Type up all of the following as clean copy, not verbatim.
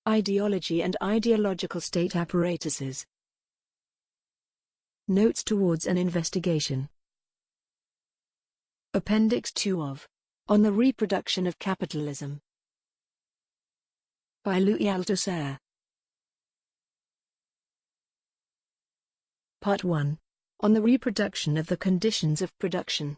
Ideology and ideological state apparatuses. Notes towards an investigation. Appendix 2 of On the Reproduction of Capitalism by Louis Althusser. Part 1. On the reproduction of the conditions of production.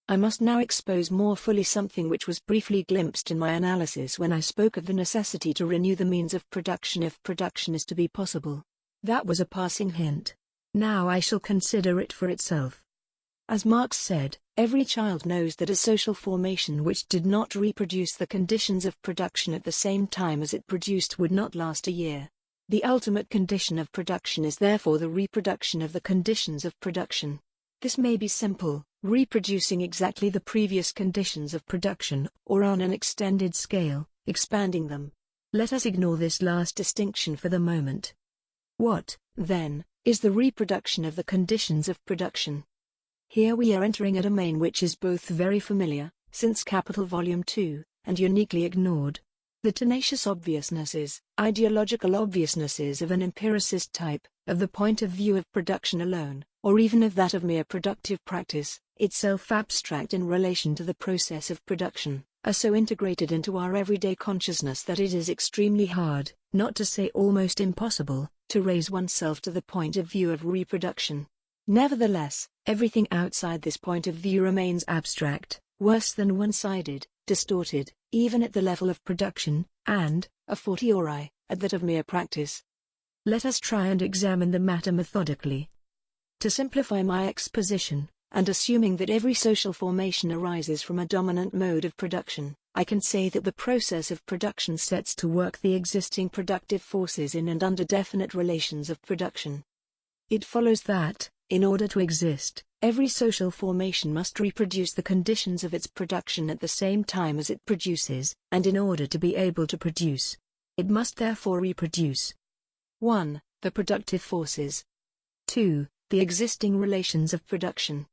I must now expose more fully something which was briefly glimpsed in my analysis when I spoke of the necessity to renew the means of production if production is to be possible. That was a passing hint. Now I shall consider it for itself. As Marx said, every child knows that a social formation which did not reproduce the conditions of production at the same time as it produced would not last a year. The ultimate condition of production is therefore the reproduction of the conditions of production. This may be simple, reproducing exactly the previous conditions of production, or on an extended scale, expanding them. Let us ignore this last distinction for the moment. What, then, is the reproduction of the conditions of production? Here we are entering a domain which is both very familiar, since Capital Volume 2, and uniquely ignored. The tenacious obviousnesses, ideological obviousnesses of an empiricist type, of the point of view of production alone, or even of that of mere productive practice, itself abstract in relation to the process of production, are so integrated into our everyday consciousness that it is extremely hard, not to say almost impossible, to raise oneself to the point of view of reproduction. Nevertheless, everything outside this point of view remains abstract, worse than one-sided, distorted, even at the level of production, and, a fortiori, at that of mere practice. Let us try and examine the matter methodically. To simplify my exposition, and assuming that every social formation arises from a dominant mode of production, I can say that the process of production sets to work the existing productive forces in and under definite relations of production. It follows that, in order to exist, every social formation must reproduce the conditions of its production at the same time as it produces, and in order to be able to produce, it must therefore reproduce 1. The productive forces. 2. The existing relations of production.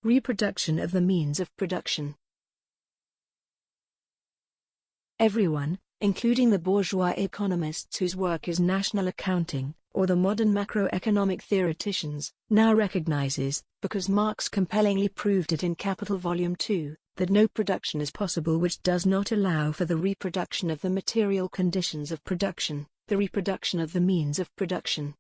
Reproduction of the means of production. Everyone, including the bourgeois economists whose work is national accounting, or the modern macroeconomic theoreticians, now recognizes, because Marx compellingly proved it in Capital Volume 2, that no production is possible which does not allow for the reproduction of the material conditions of production, the reproduction of the means of production.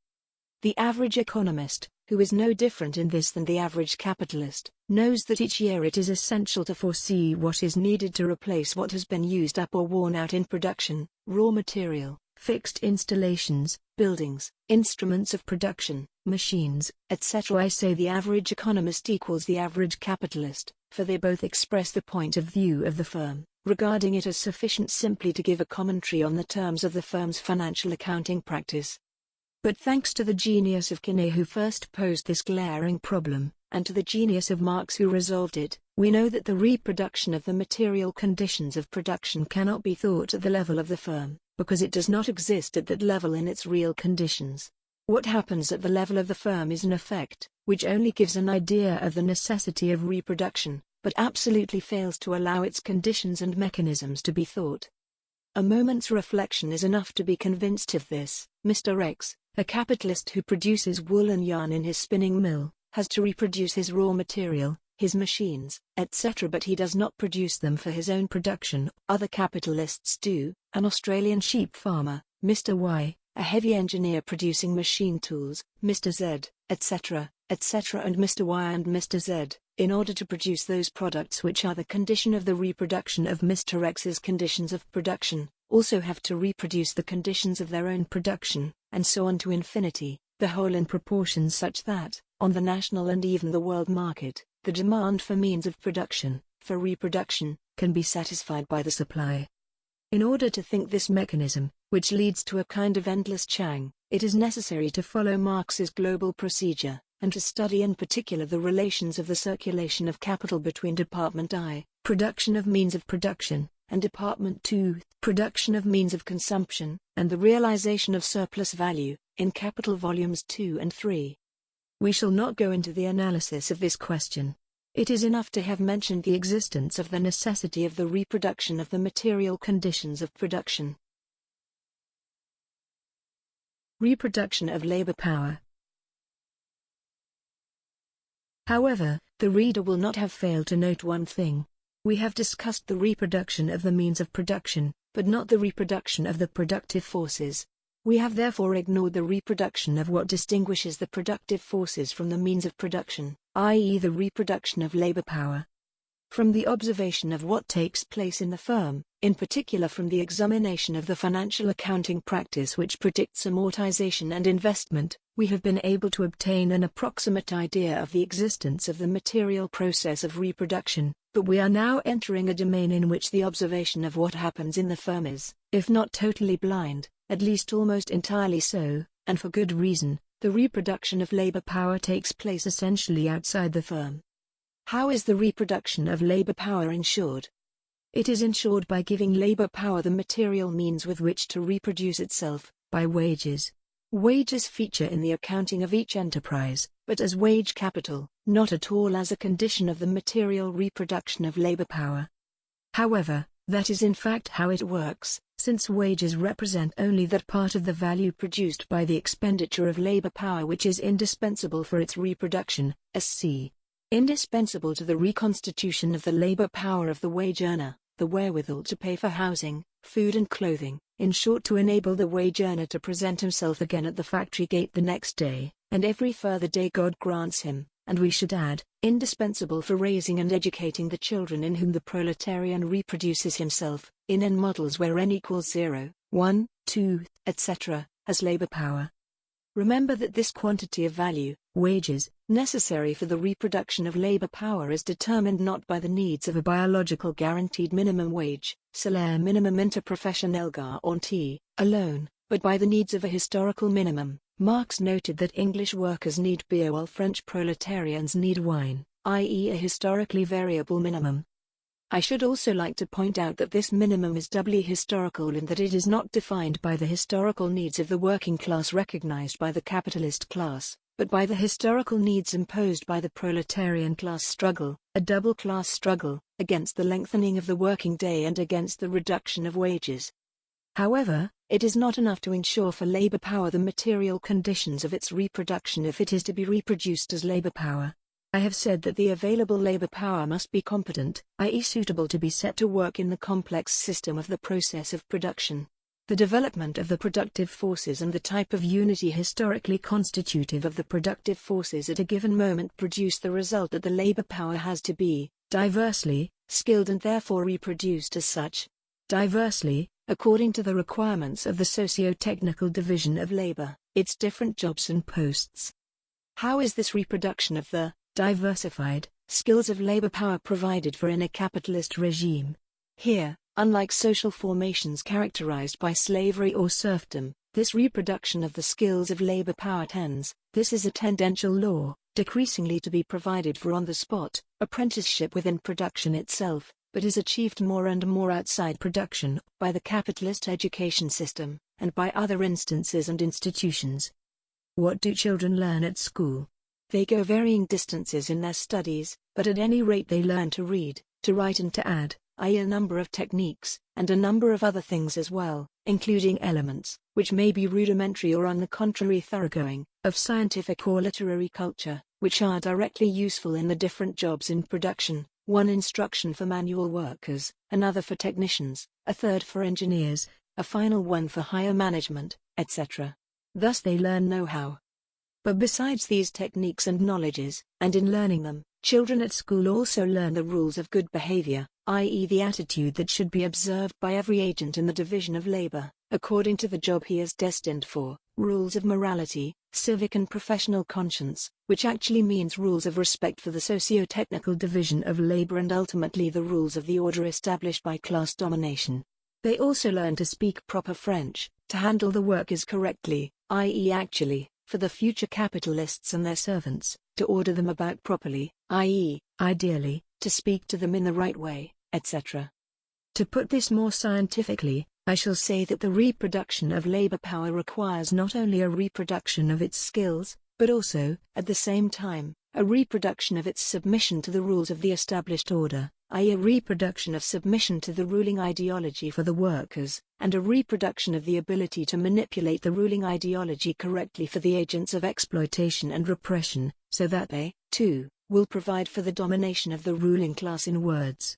The average economist, who is no different in this than the average capitalist, knows that each year it is essential to foresee what is needed to replace what has been used up or worn out in production, raw material, fixed installations, buildings, instruments of production, machines, etc. I say the average economist equals the average capitalist, for they both express the point of view of the firm, regarding it as sufficient simply to give a commentary on the terms of the firm's financial accounting practice. But thanks to the genius of Quinet who first posed this glaring problem, and to the genius of Marx who resolved it, we know that the reproduction of the material conditions of production cannot be thought at the level of the firm, because it does not exist at that level in its real conditions. What happens at the level of the firm is an effect, which only gives an idea of the necessity of reproduction, but absolutely fails to allow its conditions and mechanisms to be thought. A moment's reflection is enough to be convinced of this. Mr. X, a capitalist who produces wool and yarn in his spinning mill, has to reproduce his raw material, his machines, etc. but he does not produce them for his own production. Other capitalists do. An Australian sheep farmer, Mr. Y, a heavy engineer producing machine tools, Mr. Z, etc., etc. and Mr. Y and Mr. Z, in order to produce those products which are the condition of the reproduction of Mr. X's conditions of production, also have to reproduce the conditions of their own production, and so on to infinity, the whole in proportions such that, on the national and even the world market, the demand for means of production, for reproduction, can be satisfied by the supply. In order to think this mechanism, which leads to a kind of endless chain, it is necessary to follow Marx's global procedure, and to study in particular the relations of the circulation of capital between Department I, production of means of production, and Department II, production of means of consumption, and the realization of surplus value, in Capital Volumes 2 and 3. We shall not go into the analysis of this question. It is enough to have mentioned the existence of the necessity of the reproduction of the material conditions of production. Reproduction of labor power. However, the reader will not have failed to note one thing. We have discussed the reproduction of the means of production, but not the reproduction of the productive forces. We have therefore ignored the reproduction of what distinguishes the productive forces from the means of production, i.e. the reproduction of labor power. From the observation of what takes place in the firm, in particular from the examination of the financial accounting practice which predicts amortization and investment, we have been able to obtain an approximate idea of the existence of the material process of reproduction, but we are now entering a domain in which the observation of what happens in the firm is, if not totally blind, at least almost entirely so, and for good reason. The reproduction of labor power takes place essentially outside the firm. How is the reproduction of labor power ensured? It is ensured by giving labor power the material means with which to reproduce itself, by wages. Wages feature in the accounting of each enterprise, but as wage capital, not at all as a condition of the material reproduction of labor power. However, that is in fact how it works, since wages represent only that part of the value produced by the expenditure of labor power which is indispensable for its reproduction, sc. indispensable to the reconstitution of the labor power of the wage earner, the wherewithal to pay for housing, food and clothing, in short to enable the wage earner to present himself again at the factory gate the next day, and every further day God grants him, and we should add, indispensable for raising and educating the children in whom the proletarian reproduces himself, in n models where n equals 0, 1, 2, etc., as labor power. Remember that this quantity of value, wages, necessary for the reproduction of labor power is determined not by the needs of a biological guaranteed minimum wage, salaire minimum interprofessionnel garanti, alone, but by the needs of a historical minimum. Marx noted that English workers need beer while French proletarians need wine, i.e. a historically variable minimum. I should also like to point out that this minimum is doubly historical in that it is not defined by the historical needs of the working class recognized by the capitalist class, but by the historical needs imposed by the proletarian class struggle, a double class struggle, against the lengthening of the working day and against the reduction of wages. However, it is not enough to ensure for labor power the material conditions of its reproduction if it is to be reproduced as labor power. I have said that the available labor power must be competent, i.e. suitable to be set to work in the complex system of the process of production. The development of the productive forces and the type of unity historically constitutive of the productive forces at a given moment produce the result that the labor power has to be, diversely, skilled and therefore reproduced as such. Diversely, according to the requirements of the socio-technical division of labor, its different jobs and posts. How is this reproduction of the diversified skills of labor power provided for in a capitalist regime? Here, unlike social formations characterized by slavery or serfdom, this reproduction of the skills of labor power this is a tendential law, decreasingly to be provided for on the spot, apprenticeship within production itself, but is achieved more and more outside production, by the capitalist education system, and by other instances and institutions. What do children learn at school? They go varying distances in their studies, but at any rate they learn to read, to write and to add, i.e. a number of techniques, and a number of other things as well, including elements, which may be rudimentary or on the contrary thoroughgoing, of scientific or literary culture, which are directly useful in the different jobs in production. One instruction for manual workers, another for technicians, a third for engineers, a final one for higher management, etc. Thus they learn know-how. But besides these techniques and knowledges, and in learning them, children at school also learn the rules of good behavior, i.e. the attitude that should be observed by every agent in the division of labor, according to the job he is destined for, rules of morality, civic and professional conscience, which actually means rules of respect for the socio-technical division of labor and ultimately the rules of the order established by class domination. They also learn to speak proper French, to handle the workers correctly, i.e. actually, for the future capitalists and their servants, to order them about properly, i.e., ideally, to speak to them in the right way, etc. To put this more scientifically, I shall say that the reproduction of labor power requires not only a reproduction of its skills, but also, at the same time, a reproduction of its submission to the rules of the established order, i.e. a reproduction of submission to the ruling ideology for the workers, and a reproduction of the ability to manipulate the ruling ideology correctly for the agents of exploitation and repression, so that they, too, will provide for the domination of the ruling class in words.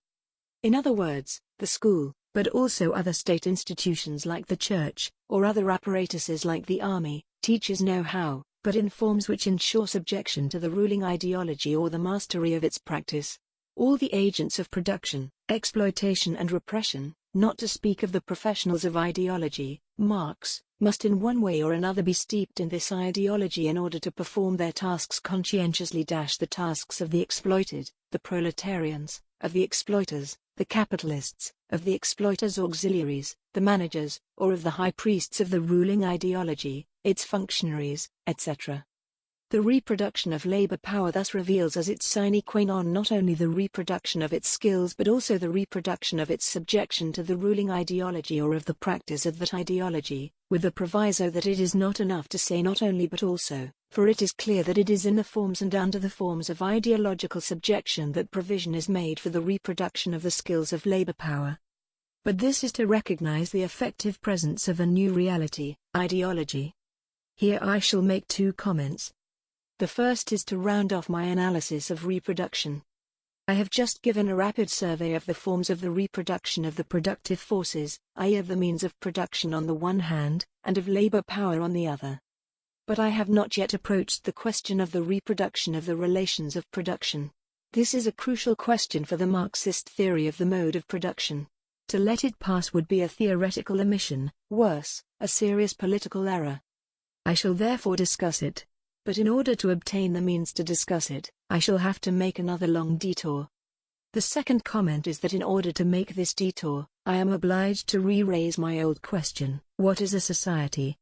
In other words, the school, but also other state institutions like the church, or other apparatuses like the army, teaches know-how, but in forms which ensure subjection to the ruling ideology or the mastery of its practice. All the agents of production, exploitation and repression, not to speak of the professionals of ideology, Marx, must in one way or another be steeped in this ideology in order to perform their tasks conscientiously. The tasks of the exploited, the proletarians, of the exploiters, the capitalists, of the exploiters' auxiliaries, the managers, or of the high priests of the ruling ideology, its functionaries, etc. The reproduction of labor power thus reveals as its sine qua non not only the reproduction of its skills but also the reproduction of its subjection to the ruling ideology or of the practice of that ideology, with the proviso that it is not enough to say not only but also, for it is clear that it is in the forms and under the forms of ideological subjection that provision is made for the reproduction of the skills of labor power. But this is to recognize the effective presence of a new reality, ideology. Here I shall make two comments. The first is to round off my analysis of reproduction. I have just given a rapid survey of the forms of the reproduction of the productive forces, i.e. of the means of production on the one hand, and of labor power on the other. But I have not yet approached the question of the reproduction of the relations of production. This is a crucial question for the Marxist theory of the mode of production. To let it pass would be a theoretical omission, worse, a serious political error. I shall therefore discuss it. But in order to obtain the means to discuss it, I shall have to make another long detour. The second comment is that in order to make this detour, I am obliged to re-raise my old question: what is a society?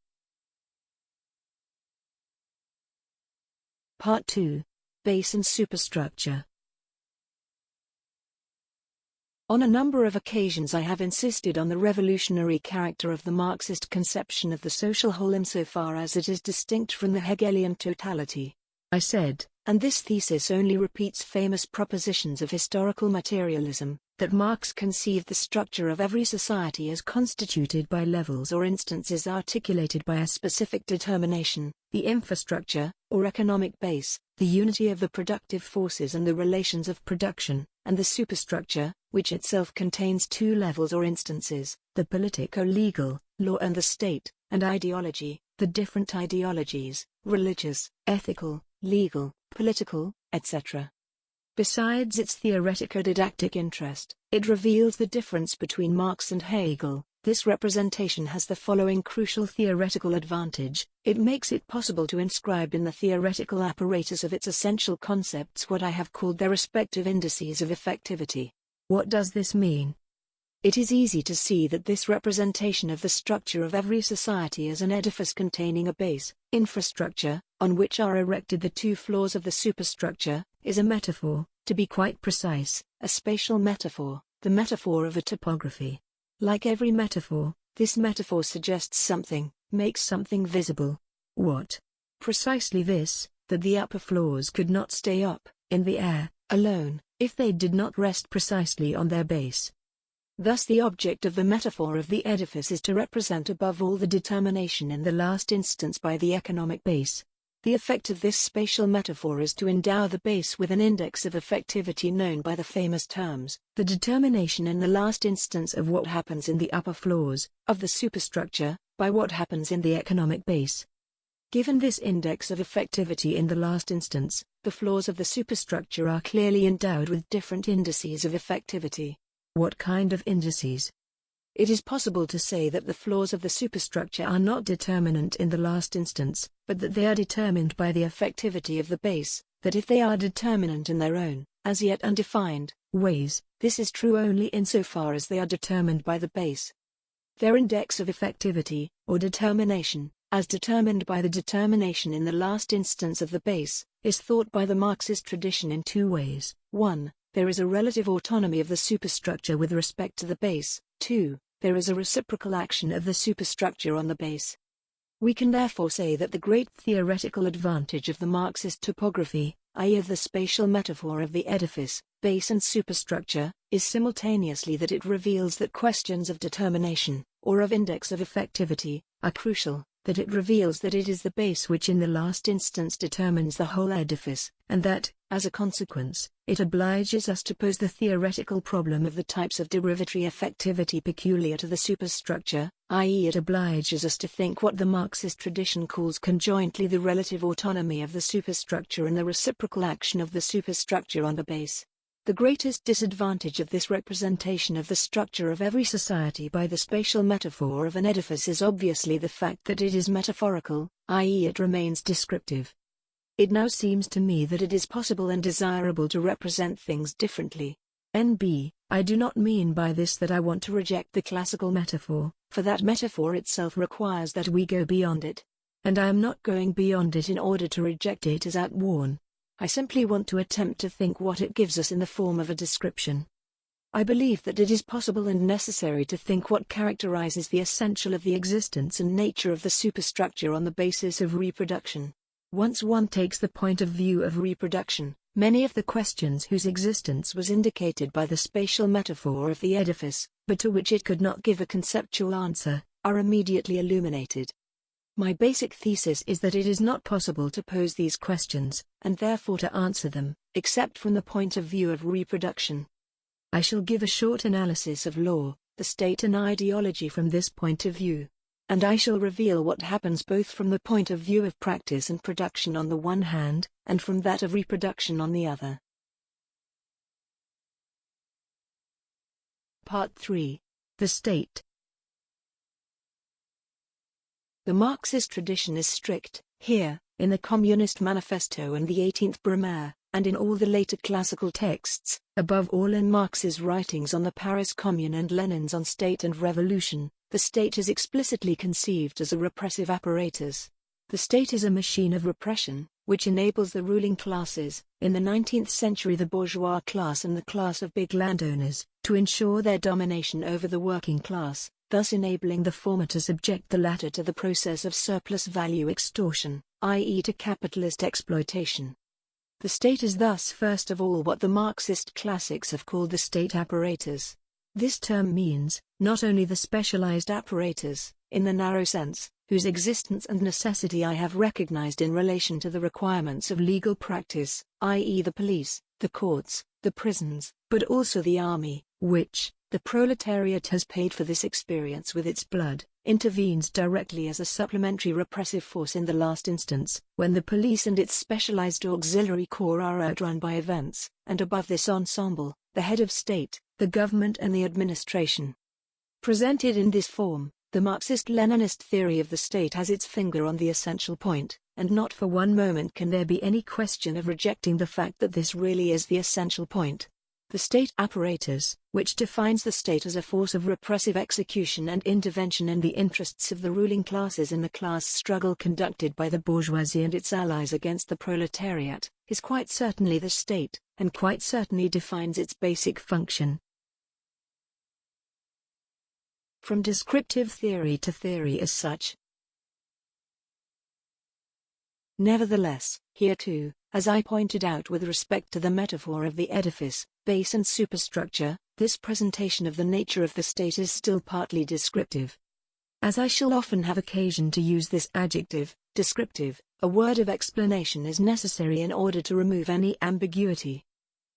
Part 2. Base and Superstructure. On a number of occasions I have insisted on the revolutionary character of the Marxist conception of the social whole insofar as it is distinct from the Hegelian totality. I said, and this thesis only repeats famous propositions of historical materialism, that Marx conceived the structure of every society as constituted by levels or instances articulated by a specific determination, the infrastructure, or economic base, the unity of the productive forces and the relations of production, and the superstructure, which itself contains two levels or instances, the politico-legal, law and the state, and ideology, the different ideologies, religious, ethical, legal, political, etc. Besides its theoretico-didactic interest, it reveals the difference between Marx and Hegel. This representation has the following crucial theoretical advantage: it makes it possible to inscribe in the theoretical apparatus of its essential concepts what I have called their respective indices of effectivity. What does this mean? It is easy to see that this representation of the structure of every society as an edifice containing a base, infrastructure, on which are erected the two floors of the superstructure, is a metaphor, to be quite precise, a spatial metaphor, the metaphor of a topography. Like every metaphor, this metaphor suggests something, makes something visible. What? Precisely this, that the upper floors could not stay up, in the air, alone, if they did not rest precisely on their base. Thus the object of the metaphor of the edifice is to represent above all the determination in the last instance by the economic base. The effect of this spatial metaphor is to endow the base with an index of effectivity known by the famous terms, the determination in the last instance of what happens in the upper floors, of the superstructure, by what happens in the economic base. Given this index of effectivity in the last instance, the floors of the superstructure are clearly endowed with different indices of effectivity. What kind of indices? It is possible to say that the floors of the superstructure are not determinant in the last instance, but that they are determined by the effectivity of the base, that if they are determinant in their own, as yet undefined, ways, this is true only insofar as they are determined by the base. Their index of effectivity, or determination, as determined by the determination in the last instance of the base, is thought by the Marxist tradition in two ways. 1. There is a relative autonomy of the superstructure with respect to the base. 2. There is a reciprocal action of the superstructure on the base. We can therefore say that the great theoretical advantage of the Marxist topography, i.e. of the spatial metaphor of the edifice, base and superstructure, is simultaneously that it reveals that questions of determination, or of index of effectivity, are crucial, that it reveals that it is the base which in the last instance determines the whole edifice, and that, as a consequence, it obliges us to pose the theoretical problem of the types of derivatory effectivity peculiar to the superstructure, i.e. it obliges us to think what the Marxist tradition calls conjointly the relative autonomy of the superstructure and the reciprocal action of the superstructure on the base. The greatest disadvantage of this representation of the structure of every society by the spatial metaphor of an edifice is obviously the fact that it is metaphorical, i.e. it remains descriptive. It now seems to me that it is possible and desirable to represent things differently. N.B. I do not mean by this that I want to reject the classical metaphor, for that metaphor itself requires that we go beyond it. And I am not going beyond it in order to reject it as outworn. I simply want to attempt to think what it gives us in the form of a description. I believe that it is possible and necessary to think what characterizes the essential of the existence and nature of the superstructure on the basis of reproduction. Once one takes the point of view of reproduction, many of the questions whose existence was indicated by the spatial metaphor of the edifice, but to which it could not give a conceptual answer, are immediately illuminated. My basic thesis is that it is not possible to pose these questions, and therefore to answer them, except from the point of view of reproduction. I shall give a short analysis of law, the state and ideology from this point of view. And I shall reveal what happens both from the point of view of practice and production on the one hand, and from that of reproduction on the other. Part 3. The State. The Marxist tradition is strict, here, in the Communist Manifesto and the 18th Brumaire, and in all the later classical texts, above all in Marx's writings on the Paris Commune and Lenin's on State and Revolution. The state is explicitly conceived as a repressive apparatus. The state is a machine of repression, which enables the ruling classes, in the 19th century the bourgeois class and the class of big landowners, to ensure their domination over the working class, thus enabling the former to subject the latter to the process of surplus value extortion, i.e. to capitalist exploitation. The state is thus first of all what the Marxist classics have called the state apparatus. This term means, not only the specialized apparatus, in the narrow sense, whose existence and necessity I have recognized in relation to the requirements of legal practice, i.e. the police, the courts, the prisons, but also the army, which, the proletariat has paid for this experience with its blood, intervenes directly as a supplementary repressive force in the last instance, when the police and its specialized auxiliary corps are outrun by events, and above this ensemble, the head of state, the government and the administration. Presented in this form, the Marxist-Leninist theory of the state has its finger on the essential point, and not for one moment can there be any question of rejecting the fact that this really is the essential point. The state apparatus, which defines the state as a force of repressive execution and intervention in the interests of the ruling classes in the class struggle conducted by the bourgeoisie and its allies against the proletariat, is quite certainly the state, and quite certainly defines its basic function. From descriptive theory to theory as such. Nevertheless, here too, as I pointed out with respect to the metaphor of the edifice, base and superstructure, this presentation of the nature of the state is still partly descriptive. As I shall often have occasion to use this adjective, descriptive, a word of explanation is necessary in order to remove any ambiguity.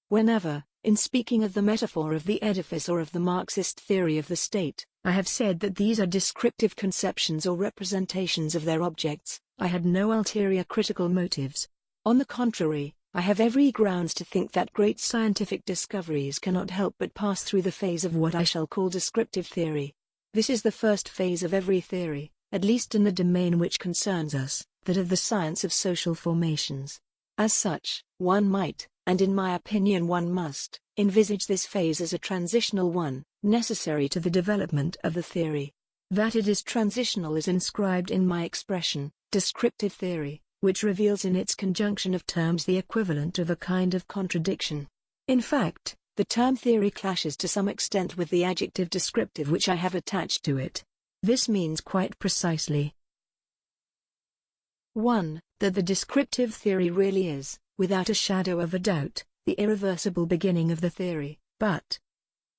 Whenever, in speaking of the metaphor of the edifice or of the Marxist theory of the state, I have said that these are descriptive conceptions or representations of their objects, I had no ulterior critical motives. On the contrary, I have every grounds to think that great scientific discoveries cannot help but pass through the phase of what I shall call descriptive theory. This is the first phase of every theory, at least in the domain which concerns us, that of the science of social formations. As such, one might, and in my opinion one must, envisage this phase as a transitional one, necessary to the development of the theory. That it is transitional is inscribed in my expression, descriptive theory, which reveals in its conjunction of terms the equivalent of a kind of contradiction. In fact, the term theory clashes to some extent with the adjective descriptive which I have attached to it. This means quite precisely 1. That the descriptive theory really is, without a shadow of a doubt, the irreversible beginning of the theory, but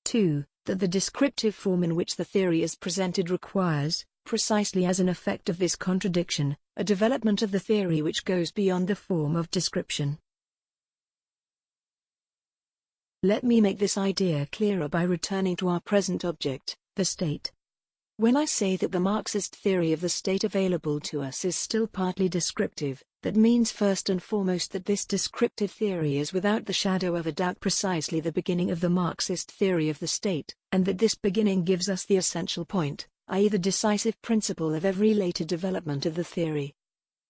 2. That the descriptive form in which the theory is presented requires, precisely as an effect of this contradiction, a development of the theory which goes beyond the form of description. Let me make this idea clearer by returning to our present object, the state. When I say that the Marxist theory of the state available to us is still partly descriptive, that means first and foremost that this descriptive theory is without the shadow of a doubt precisely the beginning of the Marxist theory of the state, and that this beginning gives us the essential point, i.e. the decisive principle of every later development of the theory.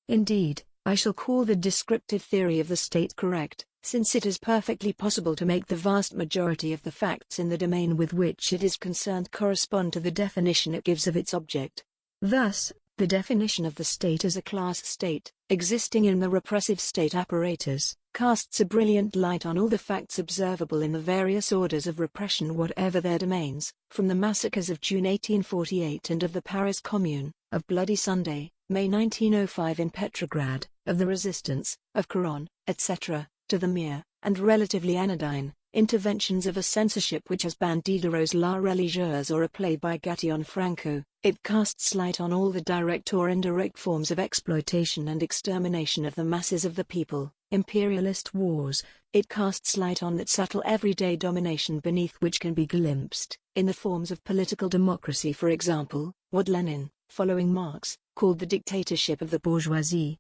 Indeed, I shall call the descriptive theory of the state correct, since it is perfectly possible to make the vast majority of the facts in the domain with which it is concerned correspond to the definition it gives of its object. Thus, the definition of the state as a class state, existing in the repressive state apparatus, casts a brilliant light on all the facts observable in the various orders of repression whatever their domains, from the massacres of June 1848 and of the Paris Commune, of Bloody Sunday, May 1905 in Petrograd, of the Resistance, of Coron, etc., to the mere, and relatively anodyne, interventions of a censorship which has banned Diderot's La Religieuse or a play by Gatillon Franco. It casts light on all the direct or indirect forms of exploitation and extermination of the masses of the people, imperialist wars. It casts light on that subtle everyday domination beneath which can be glimpsed, in the forms of political democracy for example, what Lenin, following Marx, called the dictatorship of the bourgeoisie.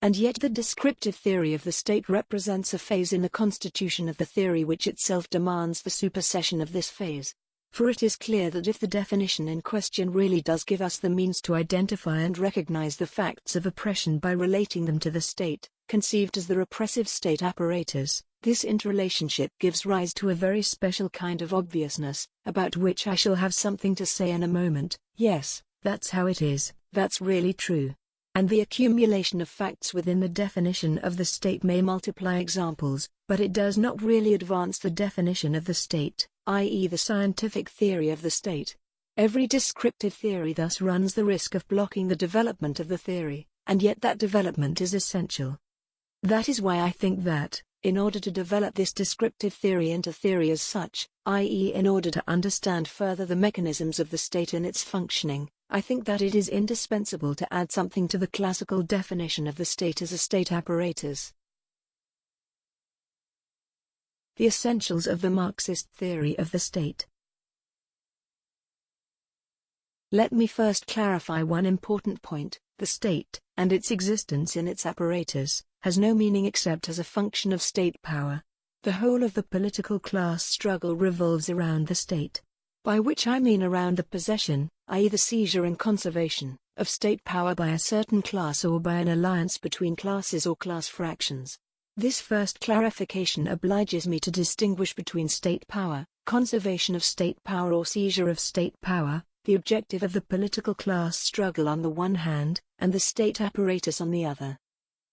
And yet the descriptive theory of the state represents a phase in the constitution of the theory which itself demands the supersession of this phase. For it is clear that if the definition in question really does give us the means to identify and recognize the facts of oppression by relating them to the state, conceived as the repressive state apparatus, this interrelationship gives rise to a very special kind of obviousness, about which I shall have something to say in a moment. Yes, that's how it is, that's really true. And the accumulation of facts within the definition of the state may multiply examples, but it does not really advance the definition of the state, i.e. the scientific theory of the state. Every descriptive theory thus runs the risk of blocking the development of the theory, and yet that development is essential. That is why I think that, in order to develop this descriptive theory into theory as such, i.e. in order to understand further the mechanisms of the state and its functioning, I think that it is indispensable to add something to the classical definition of the state as a state apparatus. The essentials of the Marxist theory of the state. Let me first clarify one important point: the state, and its existence in its apparatus, has no meaning except as a function of state power. The whole of the political class struggle revolves around the state. By which I mean around the possession, i.e. the seizure and conservation, of state power by a certain class or by an alliance between classes or class fractions. This first clarification obliges me to distinguish between state power, conservation of state power or seizure of state power, the objective of the political class struggle on the one hand, and the state apparatus on the other.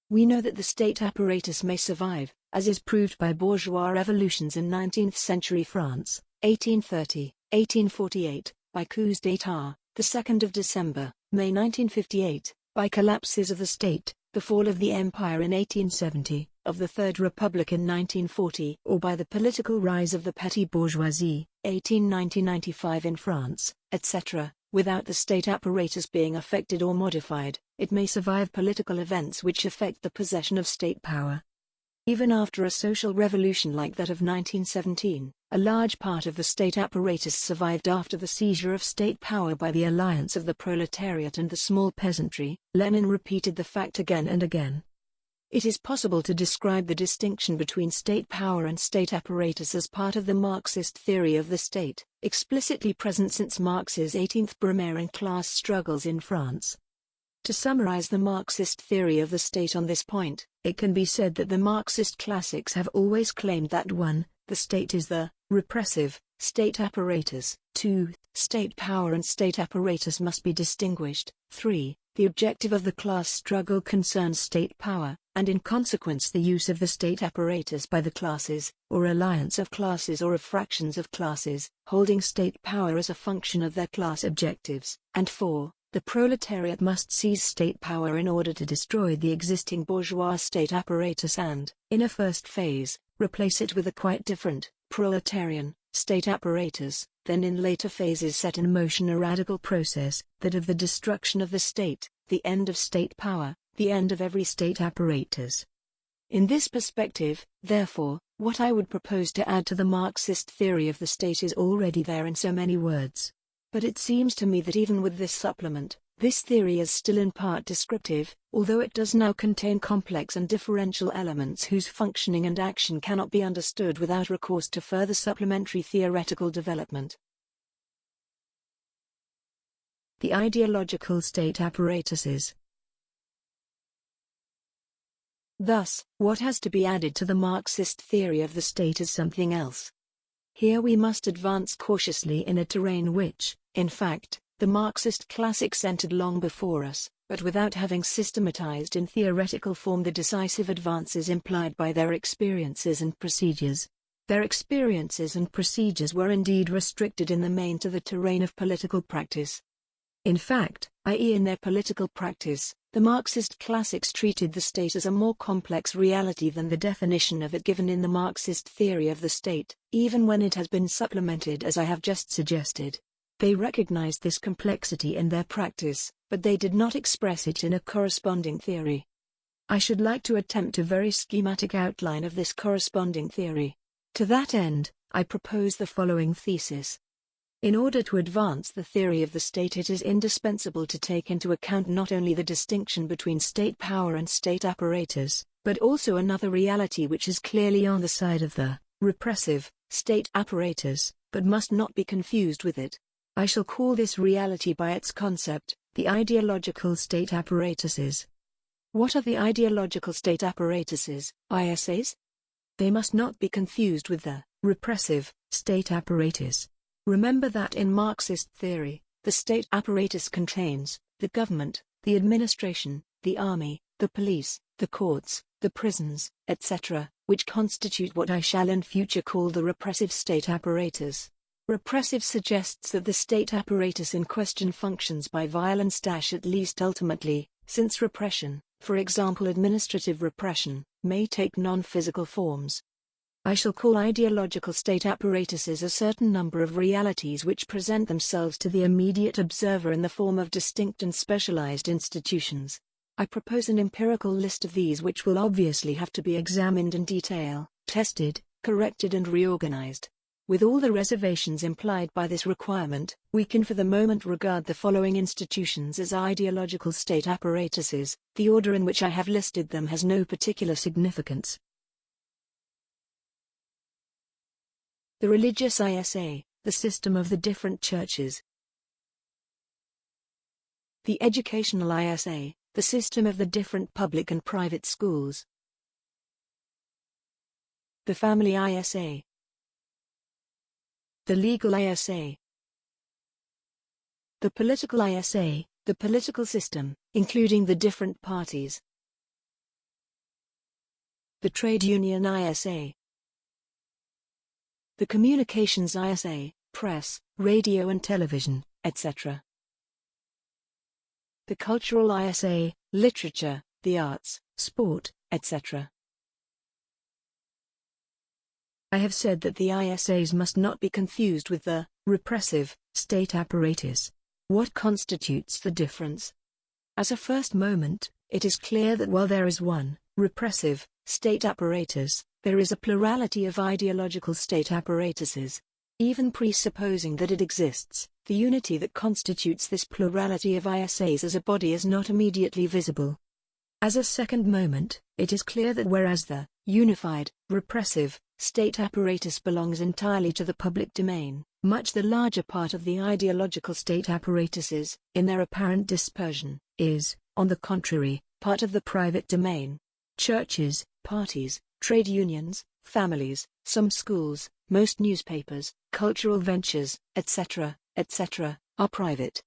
We know that the state apparatus may survive, as is proved by bourgeois revolutions in 19th-century France, 1830, 1848, by coups d'état, the 2nd of December, May 1958, by collapses of the state, the fall of the empire in 1870, of the Third Republic in 1940, or by the political rise of the petty bourgeoisie, 1890-95 in France, etc. Without the state apparatus being affected or modified, it may survive political events which affect the possession of state power. Even after a social revolution like that of 1917, a large part of the state apparatus survived after the seizure of state power by the alliance of the proletariat and the small peasantry. Lenin repeated the fact again and again. It is possible to describe the distinction between state power and state apparatus as part of the Marxist theory of the state, explicitly present since Marx's 18th Brumaire and class struggles in France. To summarize the Marxist theory of the state on this point, it can be said that the Marxist classics have always claimed that 1. The state is the repressive state apparatus, 2. State power and state apparatus must be distinguished, 3. The objective of the class struggle concerns state power, and in consequence the use of the state apparatus by the classes, or alliance of classes or of fractions of classes, holding state power as a function of their class objectives, and 4. The proletariat must seize state power in order to destroy the existing bourgeois state apparatus and, in a first phase, replace it with a quite different, proletarian, state apparatus, then in later phases set in motion a radical process, that of the destruction of the state, the end of state power, the end of every state apparatus. In this perspective, therefore, what I would propose to add to the Marxist theory of the state is already there in so many words. But it seems to me that even with this supplement, this theory is still in part descriptive, although it does now contain complex and differential elements whose functioning and action cannot be understood without recourse to further supplementary theoretical development. The ideological state apparatuses. Thus, what has to be added to the Marxist theory of the state is something else. Here we must advance cautiously in a terrain which, in fact, the Marxist classics entered long before us, but without having systematized in theoretical form the decisive advances implied by their experiences and procedures. Their experiences and procedures were indeed restricted in the main to the terrain of political practice. In fact, i.e. in their political practice, the Marxist classics treated the state as a more complex reality than the definition of it given in the Marxist theory of the state, even when it has been supplemented as I have just suggested. They recognized this complexity in their practice, but they did not express it in a corresponding theory. I should like to attempt a very schematic outline of this corresponding theory. To that end, I propose the following thesis. In order to advance the theory of the state, it is indispensable to take into account not only the distinction between state power and state apparatus, but also another reality which is clearly on the side of the repressive state apparatus, but must not be confused with it. I shall call this reality by its concept, the ideological state apparatuses. What are the ideological state apparatuses, ISAs? They must not be confused with the repressive state apparatus. Remember that in Marxist theory, the state apparatus contains the government, the administration, the army, the police, the courts, the prisons, etc., which constitute what I shall in future call the repressive state apparatus. Repressive suggests that the state apparatus in question functions by violence at least ultimately, since repression, for example administrative repression, may take non-physical forms. I shall call ideological state apparatuses a certain number of realities which present themselves to the immediate observer in the form of distinct and specialized institutions. I propose an empirical list of these which will obviously have to be examined in detail, tested, corrected and reorganized. With all the reservations implied by this requirement, we can for the moment regard the following institutions as ideological state apparatuses. The order in which I have listed them has no particular significance. The religious ISA, the system of the different churches. The educational ISA, the system of the different public and private schools. The family ISA. The legal ISA. The political ISA, the political system, including the different parties. The trade union ISA. The communications ISA, press, radio and television, etc. The cultural ISA, literature, the arts, sport, etc. I have said that the ISAs must not be confused with the repressive state apparatus. What constitutes the difference? As a first moment, it is clear that while there is one repressive state apparatus, there is a plurality of ideological state apparatuses. Even presupposing that it exists, the unity that constitutes this plurality of ISAs as a body is not immediately visible. As a second moment, it is clear that whereas the unified, repressive, state apparatus belongs entirely to the public domain, much the larger part of the ideological state apparatuses, in their apparent dispersion, is, on the contrary, part of the private domain. Churches, parties, trade unions, families, some schools, most newspapers, cultural ventures, etc., etc., are private.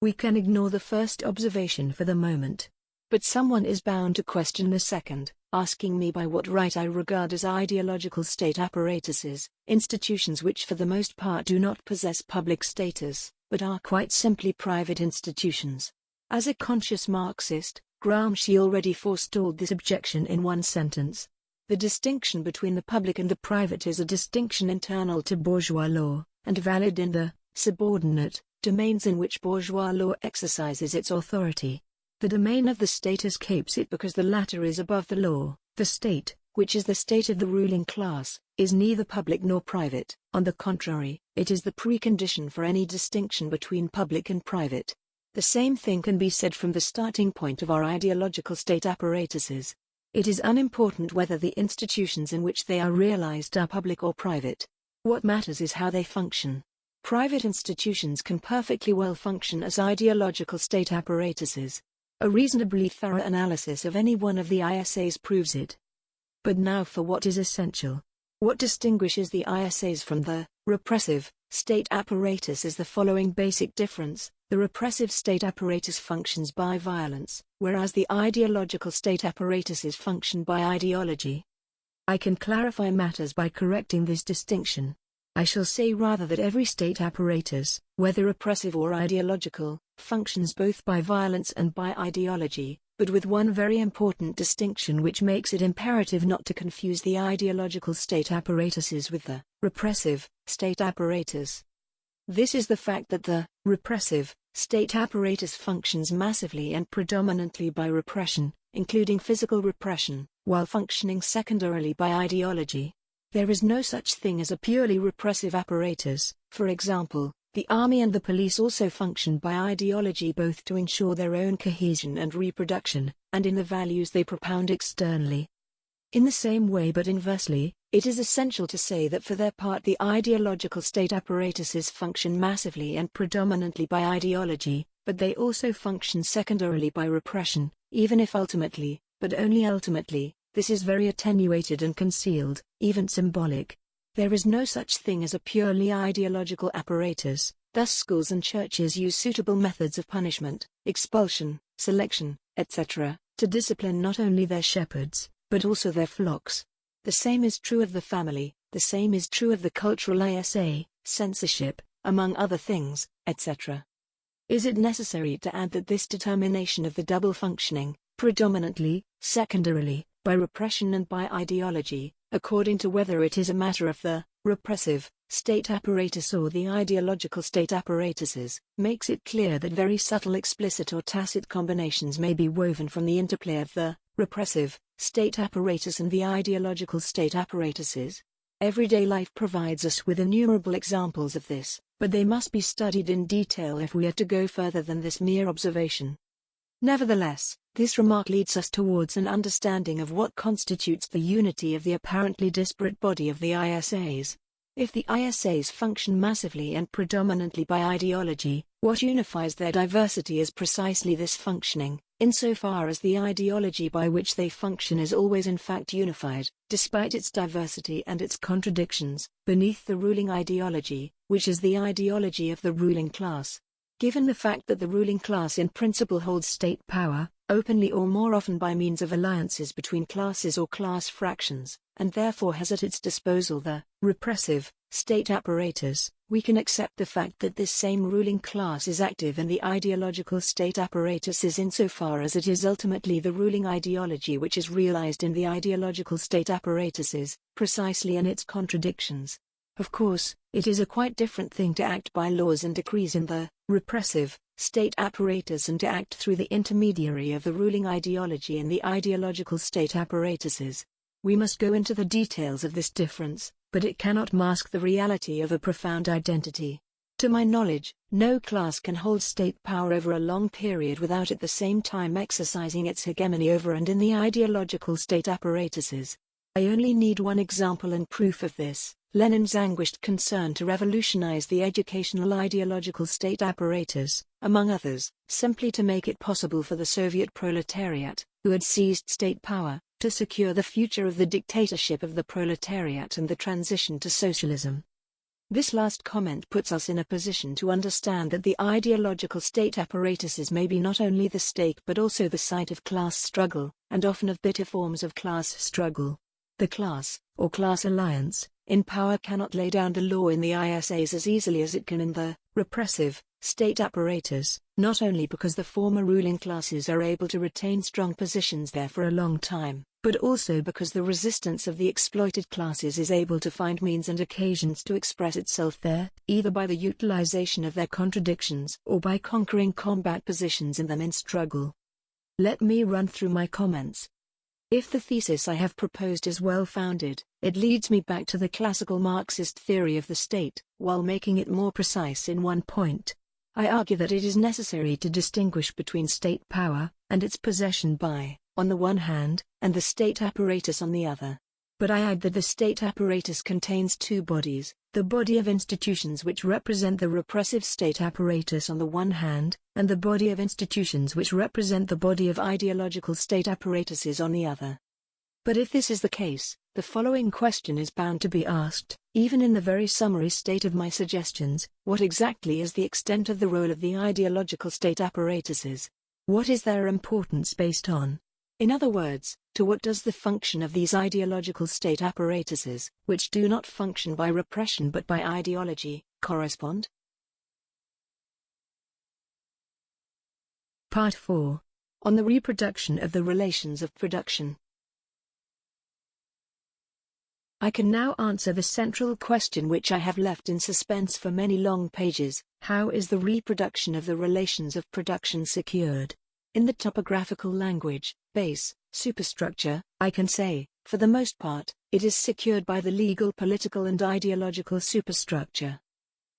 We can ignore the first observation for the moment. But someone is bound to question the second, asking me by what right I regard as ideological state apparatuses, institutions which for the most part do not possess public status, but are quite simply private institutions. As a conscious Marxist, Gramsci already forestalled this objection in one sentence. The distinction between the public and the private is a distinction internal to bourgeois law, and valid in the subordinate domains in which bourgeois law exercises its authority. The domain of the state escapes it because the latter is above the law. The state, which is the state of the ruling class, is neither public nor private. On the contrary, it is the precondition for any distinction between public and private. The same thing can be said from the starting point of our ideological state apparatuses. It is unimportant whether the institutions in which they are realized are public or private. What matters is how they function. Private institutions can perfectly well function as ideological state apparatuses. A reasonably thorough analysis of any one of the ISAs proves it. But now for what is essential. What distinguishes the ISAs from the repressive state apparatus is the following basic difference. The repressive state apparatus functions by violence, whereas the ideological state apparatuses function by ideology. I can clarify matters by correcting this distinction. I shall say rather that every state apparatus, whether repressive or ideological, functions both by violence and by ideology, but with one very important distinction which makes it imperative not to confuse the ideological state apparatuses with the repressive state apparatus. This is the fact that the repressive state apparatus functions massively and predominantly by repression, including physical repression, while functioning secondarily by ideology. There is no such thing as a purely repressive apparatus. For example, the army and the police also function by ideology both to ensure their own cohesion and reproduction, and in the values they propound externally. In the same way but inversely, it is essential to say that for their part the ideological state apparatuses function massively and predominantly by ideology, but they also function secondarily by repression, even if ultimately, but only ultimately, this is very attenuated and concealed, even symbolic. There is no such thing as a purely ideological apparatus, thus schools and churches use suitable methods of punishment, expulsion, selection, etc., to discipline not only their shepherds, but also their flocks. The same is true of the family, the same is true of the cultural ISA, censorship, among other things, etc. Is it necessary to add that this determination of the double functioning, predominantly, secondarily, by repression and by ideology, according to whether it is a matter of the repressive state apparatus or the ideological state apparatuses, makes it clear that very subtle explicit or tacit combinations may be woven from the interplay of the repressive state apparatus and the ideological state apparatuses. Everyday life provides us with innumerable examples of this, but they must be studied in detail if we are to go further than this mere observation. Nevertheless, this remark leads us towards an understanding of what constitutes the unity of the apparently disparate body of the ISAs. If the ISAs function massively and predominantly by ideology, what unifies their diversity is precisely this functioning, insofar as the ideology by which they function is always in fact unified, despite its diversity and its contradictions, beneath the ruling ideology, which is the ideology of the ruling class. Given the fact that the ruling class in principle holds state power, openly or more often by means of alliances between classes or class fractions, and therefore has at its disposal the repressive state apparatus, we can accept the fact that this same ruling class is active in the ideological state apparatuses insofar as it is ultimately the ruling ideology which is realized in the ideological state apparatuses, precisely in its contradictions. Of course, it is a quite different thing to act by laws and decrees in the repressive state apparatus and to act through the intermediary of the ruling ideology in the ideological state apparatuses. We must go into the details of this difference, but it cannot mask the reality of a profound identity. To my knowledge, no class can hold state power over a long period without at the same time exercising its hegemony over and in the ideological state apparatuses. I only need one example and proof of this: Lenin's anguished concern to revolutionize the educational ideological state apparatus, among others, simply to make it possible for the Soviet proletariat, who had seized state power, to secure the future of the dictatorship of the proletariat and the transition to socialism. This last comment puts us in a position to understand that the ideological state apparatuses may be not only the stake but also the site of class struggle, and often of bitter forms of class struggle. The class, or class alliance, in power cannot lay down the law in the ISAs as easily as it can in the repressive state apparatus, not only because the former ruling classes are able to retain strong positions there for a long time, but also because the resistance of the exploited classes is able to find means and occasions to express itself there, either by the utilization of their contradictions or by conquering combat positions in them in struggle. Let me run through my comments. If the thesis I have proposed is well-founded, it leads me back to the classical Marxist theory of the state, while making it more precise in one point. I argue that it is necessary to distinguish between state power, and its possession by, on the one hand, and the state apparatus on the other. But I add that the state apparatus contains two bodies, the body of institutions which represent the repressive state apparatus on the one hand, and the body of institutions which represent the body of ideological state apparatuses on the other. But if this is the case, the following question is bound to be asked, even in the very summary state of my suggestions: what exactly is the extent of the role of the ideological state apparatuses? What is their importance based on? In other words, to what does the function of these ideological state apparatuses, which do not function by repression but by ideology, correspond? Part 4. On the reproduction of the relations of production. I can now answer the central question which I have left in suspense for many long pages: how is the reproduction of the relations of production secured? In the topographical language, base, superstructure, I can say, for the most part, it is secured by the legal, political and ideological superstructure.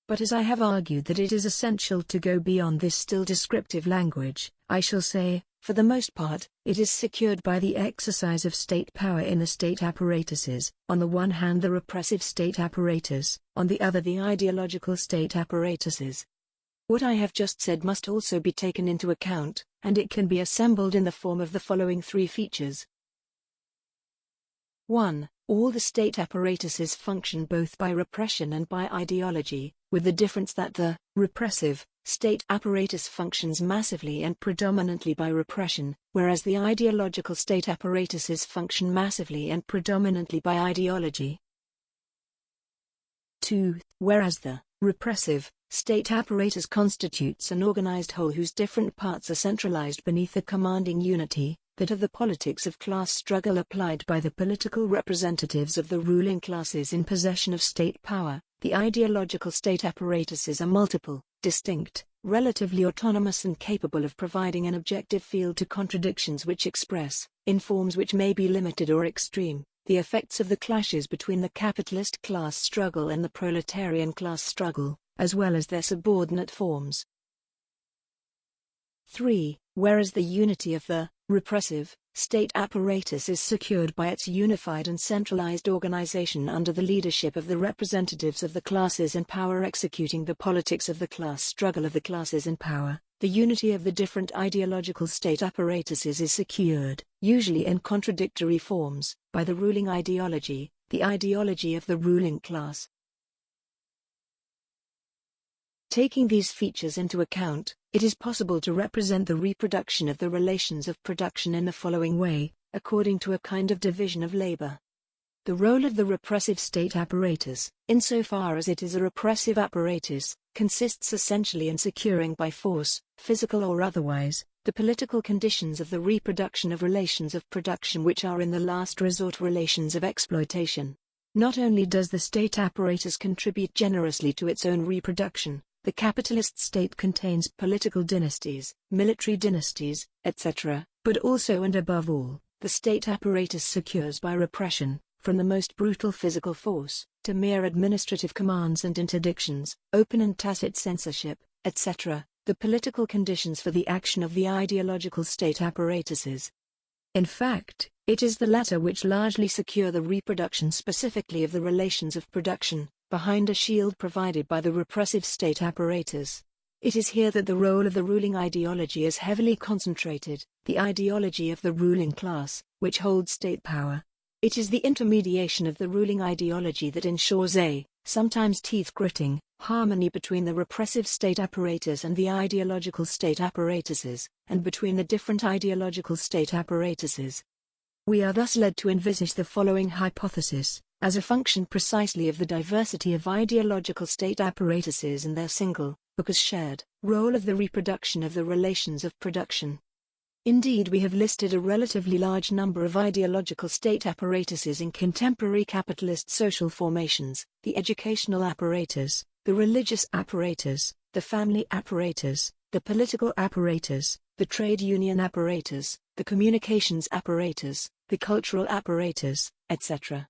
But as I have argued that it is essential to go beyond this still descriptive language, I shall say, for the most part, it is secured by the exercise of state power in the state apparatuses, on the one hand the repressive state apparatus, on the other the ideological state apparatuses. What I have just said must also be taken into account, and it can be assembled in the form of the following three features. 1. All the state apparatuses function both by repression and by ideology, with the difference that the repressive state apparatus functions massively and predominantly by repression, whereas the ideological state apparatuses function massively and predominantly by ideology. 2. Whereas the repressive state apparatus constitutes an organized whole whose different parts are centralized beneath the commanding unity, that of the politics of class struggle applied by the political representatives of the ruling classes in possession of state power, the ideological state apparatuses are multiple, distinct, relatively autonomous and capable of providing an objective field to contradictions which express, in forms which may be limited or extreme, the effects of the clashes between the capitalist class struggle and the proletarian class struggle, as well as their subordinate forms. 3. Whereas the unity of the repressive state apparatus is secured by its unified and centralized organization under the leadership of the representatives of the classes in power executing the politics of the class struggle of the classes in power, the unity of the different ideological state apparatuses is secured, usually in contradictory forms, by the ruling ideology, the ideology of the ruling class. Taking these features into account, it is possible to represent the reproduction of the relations of production in the following way, according to a kind of division of labor. The role of the repressive state apparatus, insofar as it is a repressive apparatus, consists essentially in securing by force, physical or otherwise, the political conditions of the reproduction of relations of production which are in the last resort relations of exploitation. Not only does the state apparatus contribute generously to its own reproduction, the capitalist state contains political dynasties, military dynasties, etc., but also and above all, the state apparatus secures by repression, from the most brutal physical force, to mere administrative commands and interdictions, open and tacit censorship, etc., the political conditions for the action of the ideological state apparatuses. In fact, it is the latter which largely secure the reproduction specifically of the relations of production, behind a shield provided by the repressive state apparatus. It is here that the role of the ruling ideology is heavily concentrated, the ideology of the ruling class, which holds state power. It is the intermediation of the ruling ideology that ensures a, sometimes teeth-gritting, harmony between the repressive state apparatus and the ideological state apparatuses, and between the different ideological state apparatuses. We are thus led to envisage the following hypothesis, as a function precisely of the diversity of ideological state apparatuses and their single, because shared role of the reproduction of the relations of production. Indeed, we have listed a relatively large number of ideological state apparatuses in contemporary capitalist social formations: the educational apparatus, the religious apparatus, the family apparatus, the political apparatus, the trade union apparatus, the communications apparatus, the cultural apparatus, etc.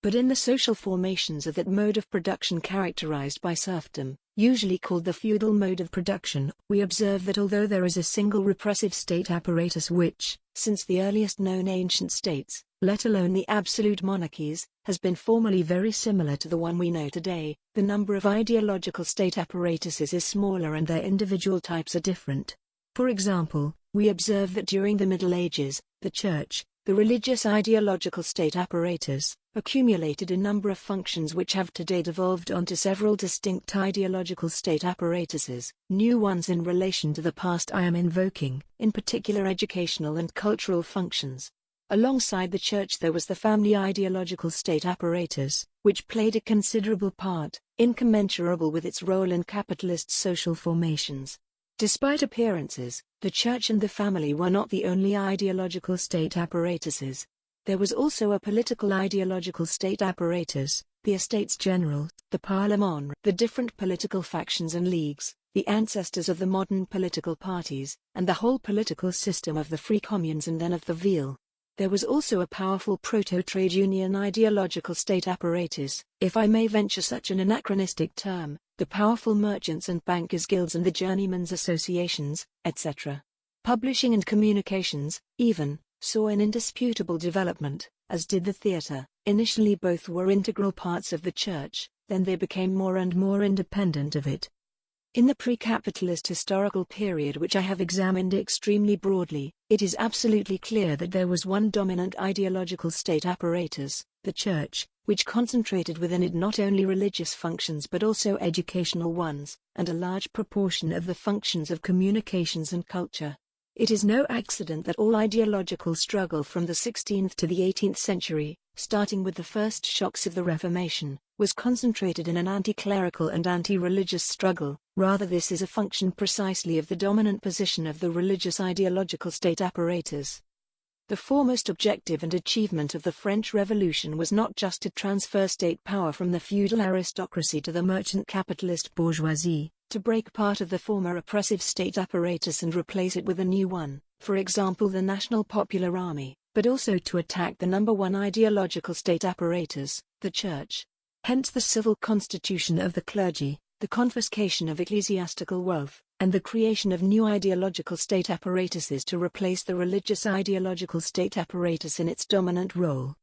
But in the social formations of that mode of production characterized by serfdom, usually called the feudal mode of production, we observe that although there is a single repressive state apparatus which, since the earliest known ancient states, let alone the absolute monarchies, has been formally very similar to the one we know today, the number of ideological state apparatuses is smaller and their individual types are different. For example, we observe that during the Middle Ages, the Church, the religious ideological state apparatus, accumulated a number of functions which have today devolved onto several distinct ideological state apparatuses, new ones in relation to the past I am invoking, in particular educational and cultural functions. Alongside the Church there was the family ideological state apparatus, which played a considerable part, incommensurable with its role in capitalist social formations. Despite appearances, the Church and the family were not the only ideological state apparatuses. There was also a political ideological state apparatus, the Estates General, the Parlement, the different political factions and leagues, the ancestors of the modern political parties, and the whole political system of the free communes and then of the Ville. There was also a powerful proto-trade union ideological state apparatus, if I may venture such an anachronistic term, the powerful merchants and bankers' guilds and the journeymen's associations, etc. Publishing and communications, even, saw an indisputable development, as did the theatre. Initially both were integral parts of the Church, then they became more and more independent of it. In the pre-capitalist historical period which I have examined extremely broadly, it is absolutely clear that there was one dominant ideological state apparatus, the Church, which concentrated within it not only religious functions but also educational ones, and a large proportion of the functions of communications and culture. It is no accident that all ideological struggle from the 16th to the 18th century, starting with the first shocks of the Reformation, was concentrated in an anti-clerical and anti-religious struggle. Rather, this is a function precisely of the dominant position of the religious ideological state apparatus. The foremost objective and achievement of the French Revolution was not just to transfer state power from the feudal aristocracy to the merchant capitalist bourgeoisie, to break part of the former oppressive state apparatus and replace it with a new one, for example the National Popular Army, but also to attack the number one ideological state apparatus, the Church. Hence the civil constitution of the clergy, the confiscation of ecclesiastical wealth, and the creation of new ideological state apparatuses to replace the religious ideological state apparatus in its dominant role.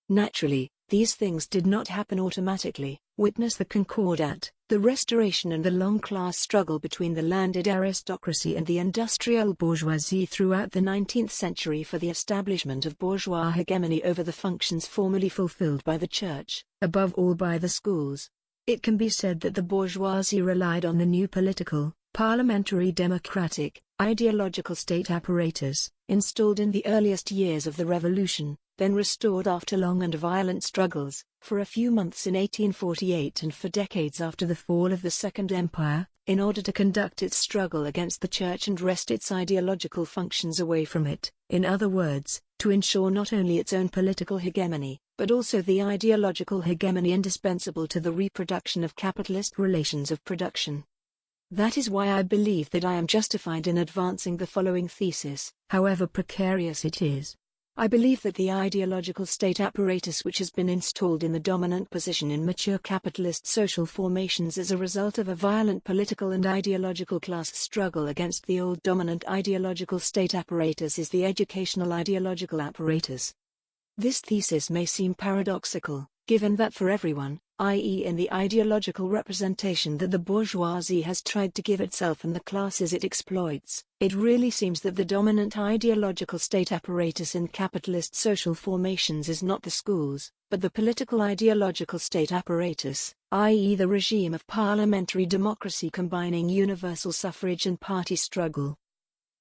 Naturally, these things did not happen automatically. Witness the Concordat, the Restoration and the long class struggle between the landed aristocracy and the industrial bourgeoisie throughout the 19th century for the establishment of bourgeois hegemony over the functions formerly fulfilled by the Church, above all by the schools. It can be said that the bourgeoisie relied on the new political, parliamentary democratic, ideological state apparatus, installed in the earliest years of the Revolution, then restored after long and violent struggles, for a few months in 1848 and for decades after the fall of the Second Empire, in order to conduct its struggle against the Church and wrest its ideological functions away from it, in other words, to ensure not only its own political hegemony, but also the ideological hegemony indispensable to the reproduction of capitalist relations of production. That is why I believe that I am justified in advancing the following thesis, however precarious it is. I believe that the ideological state apparatus which has been installed in the dominant position in mature capitalist social formations as a result of a violent political and ideological class struggle against the old dominant ideological state apparatus is the educational ideological apparatus. This thesis may seem paradoxical, given that for everyone, i.e. in the ideological representation that the bourgeoisie has tried to give itself and the classes it exploits, it really seems that the dominant ideological state apparatus in capitalist social formations is not the schools, but the political ideological state apparatus, i.e. the regime of parliamentary democracy combining universal suffrage and party struggle.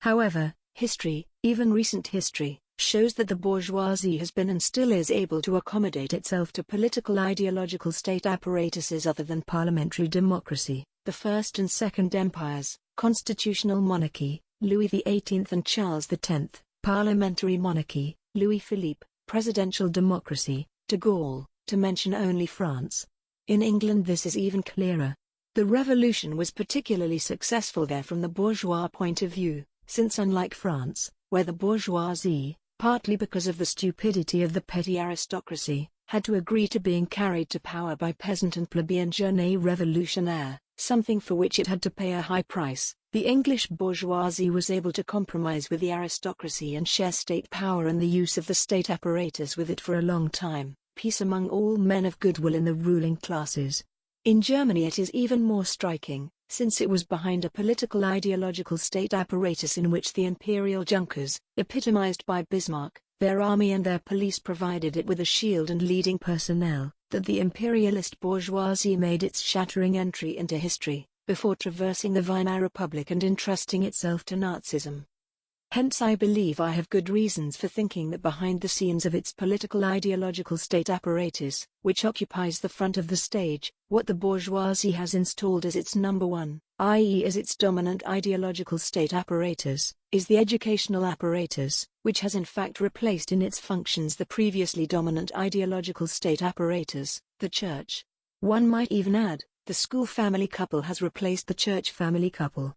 However, history, even recent history, shows that the bourgeoisie has been and still is able to accommodate itself to political ideological state apparatuses other than parliamentary democracy. the First and Second Empires, constitutional monarchy, Louis XVIII and Charles X, parliamentary monarchy, Louis Philippe, presidential democracy, de Gaulle, to mention only France. In England this is even clearer. The revolution was particularly successful there from the bourgeois point of view, since unlike France, where the bourgeoisie, partly because of the stupidity of the petty aristocracy, had to agree to being carried to power by peasant and plebeian jeunes révolutionnaires, something for which it had to pay a high price, the English bourgeoisie was able to compromise with the aristocracy and share state power and the use of the state apparatus with it for a long time, peace among all men of goodwill in the ruling classes. In Germany it is even more striking, since it was behind a political ideological state apparatus in which the imperial Junkers, epitomized by Bismarck, their army and their police provided it with a shield and leading personnel, that the imperialist bourgeoisie made its shattering entry into history, before traversing the Weimar Republic and entrusting itself to Nazism. Hence I believe I have good reasons for thinking that behind the scenes of its political ideological state apparatus, which occupies the front of the stage, what the bourgeoisie has installed as its number one, i.e. as its dominant ideological state apparatus, is the educational apparatus, which has in fact replaced in its functions the previously dominant ideological state apparatus, the church. One might even add, the school-family couple has replaced the church-family couple.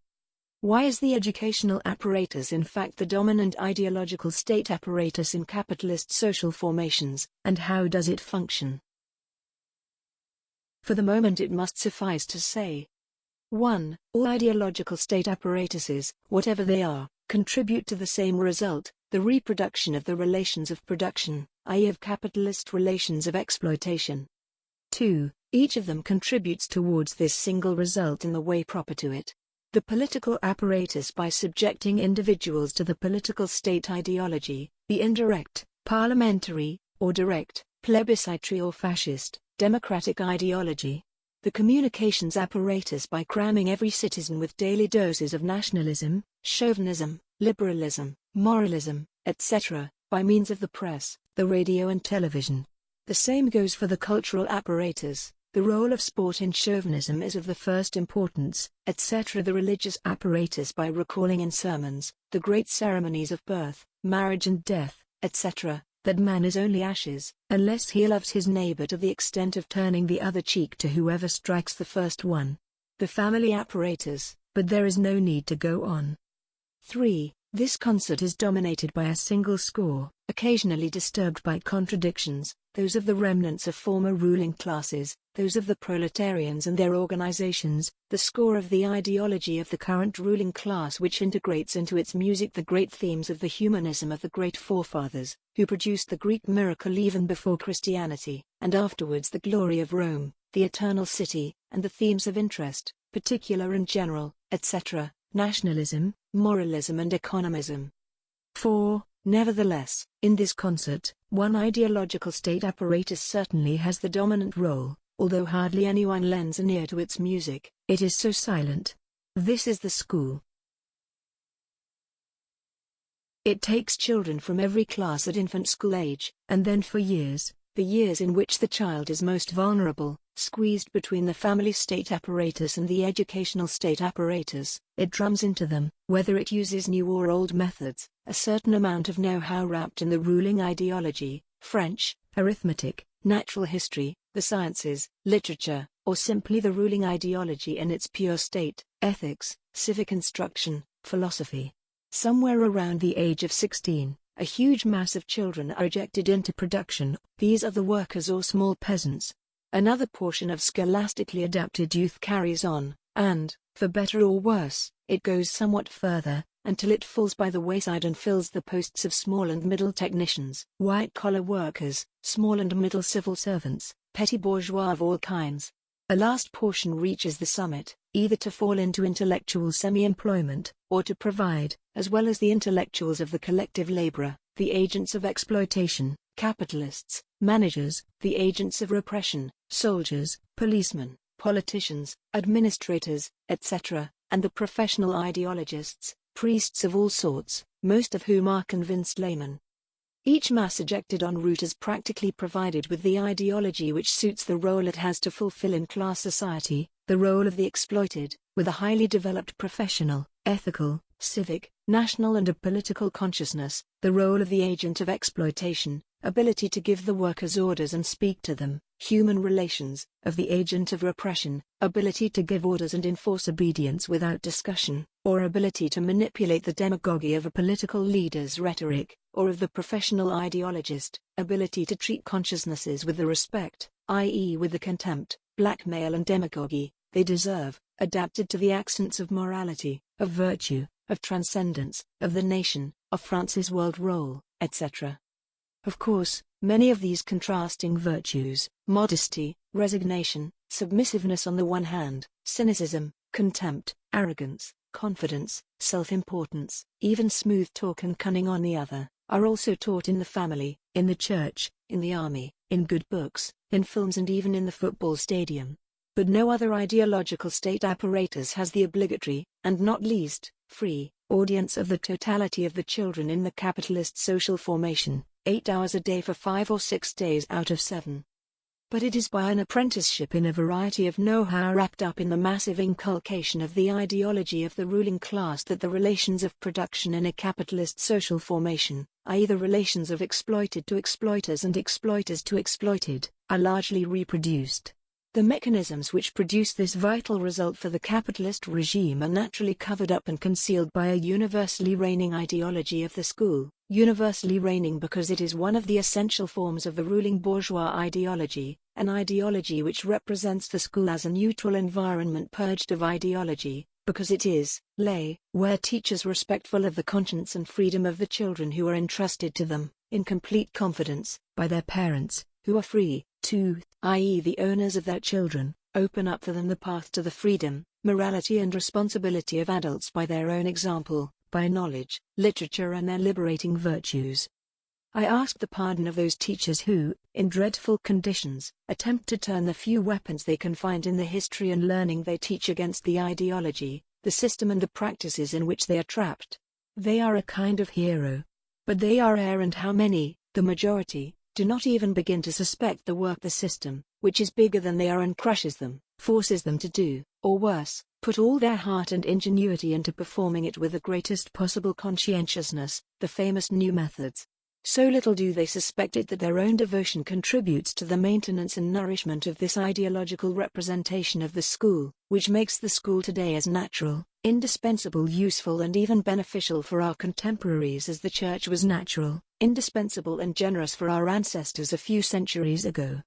Why is the educational apparatus in fact the dominant ideological state apparatus in capitalist social formations, and how does it function? For the moment it must suffice to say: 1. All ideological state apparatuses, whatever they are, contribute to the same result, the reproduction of the relations of production, i.e. of capitalist relations of exploitation. 2. Each of them contributes towards this single result in the way proper to it. The political apparatus by subjecting individuals to the political state ideology, the indirect, parliamentary, or direct, plebiscitary or fascist, democratic ideology. The communications apparatus by cramming every citizen with daily doses of nationalism, chauvinism, liberalism, moralism, etc., by means of the press, the radio and television. The same goes for the cultural apparatus. The role of sport in chauvinism is of the first importance, etc. The religious apparatus by recalling in sermons, the great ceremonies of birth, marriage and death, etc., that man is only ashes, unless he loves his neighbor to the extent of turning the other cheek to whoever strikes the first one. The family apparatus, but there is no need to go on. 3. This concert is dominated by a single score, occasionally disturbed by contradictions, those of the remnants of former ruling classes, those of the proletarians and their organizations, the score of the ideology of the current ruling class which integrates into its music the great themes of the humanism of the great forefathers, who produced the Greek miracle even before Christianity, and afterwards the glory of Rome, the eternal city, and the themes of interest, particular and general, etc., nationalism, moralism and economism. 4. Nevertheless, in this concert, one ideological state apparatus certainly has the dominant role, although hardly anyone lends an ear to its music, it is so silent. This is the school. It takes children from every class at infant school age, and then for years, the years in which the child is most vulnerable, squeezed between the family state apparatus and the educational state apparatus, it drums into them, whether it uses new or old methods, a certain amount of know-how wrapped in the ruling ideology, French, arithmetic, natural history, the sciences, literature, or simply the ruling ideology in its pure state, ethics, civic instruction, philosophy. Somewhere around the age of 16, a huge mass of children are ejected into production. These are the workers or small peasants. Another portion of scholastically adapted youth carries on, and, for better or worse, it goes somewhat further, until it falls by the wayside and fills the posts of small and middle technicians, white-collar workers, small and middle civil servants, petty bourgeois of all kinds. A last portion reaches the summit, either to fall into intellectual semi-employment, or to provide, as well as the intellectuals of the collective laborer, the agents of exploitation, capitalists, managers, the agents of repression, soldiers, policemen, politicians, administrators, etc., and the professional ideologists, priests of all sorts, most of whom are convinced laymen. Each mass ejected en route is practically provided with the ideology which suits the role it has to fulfill in class society, the role of the exploited, with a highly developed professional, ethical, civic, national and a political consciousness, the role of the agent of exploitation, ability to give the workers orders and speak to them, human relations, of the agent of repression, ability to give orders and enforce obedience without discussion, or ability to manipulate the demagogy of a political leader's rhetoric, or of the professional ideologist, ability to treat consciousnesses with the respect, i.e. with the contempt, blackmail and demagogy, they deserve, adapted to the accents of morality, of virtue, of transcendence, of the nation, of France's world role, etc. Of course, many of these contrasting virtues, modesty, resignation, submissiveness on the one hand, cynicism, contempt, arrogance, confidence, self-importance, even smooth talk and cunning on the other, are also taught in the family, in the church, in the army, in good books, in films and even in the football stadium. But no other ideological state apparatus has the obligatory, and not least, free, audience of the totality of the children in the capitalist social formation, 8 hours a day for 5 or 6 days out of 7. But it is by an apprenticeship in a variety of know-how wrapped up in the massive inculcation of the ideology of the ruling class that the relations of production in a capitalist social formation, i.e. the relations of exploited to exploiters and exploiters to exploited, are largely reproduced. The mechanisms which produce this vital result for the capitalist regime are naturally covered up and concealed by a universally reigning ideology of the school, universally reigning because it is one of the essential forms of the ruling bourgeois ideology, an ideology which represents the school as a neutral environment purged of ideology, because it is, lay, where teachers respectful of the conscience and freedom of the children who are entrusted to them, in complete confidence, by their parents, who are free, to, i.e. the owners of their children, open up for them the path to the freedom, morality and responsibility of adults by their own example, by knowledge, literature and their liberating virtues. I ask the pardon of those teachers who, in dreadful conditions, attempt to turn the few weapons they can find in the history and learning they teach against the ideology, the system and the practices in which they are trapped. They are a kind of hero. But they are errant how many, the majority, do not even begin to suspect the work the system, which is bigger than they are and crushes them, forces them to do, or worse, put all their heart and ingenuity into performing it with the greatest possible conscientiousness, the famous new methods. So little do they suspect it that their own devotion contributes to the maintenance and nourishment of this ideological representation of the school, which makes the school today as natural, indispensable, useful and even beneficial for our contemporaries as the church was natural, indispensable and generous for our ancestors a few centuries ago.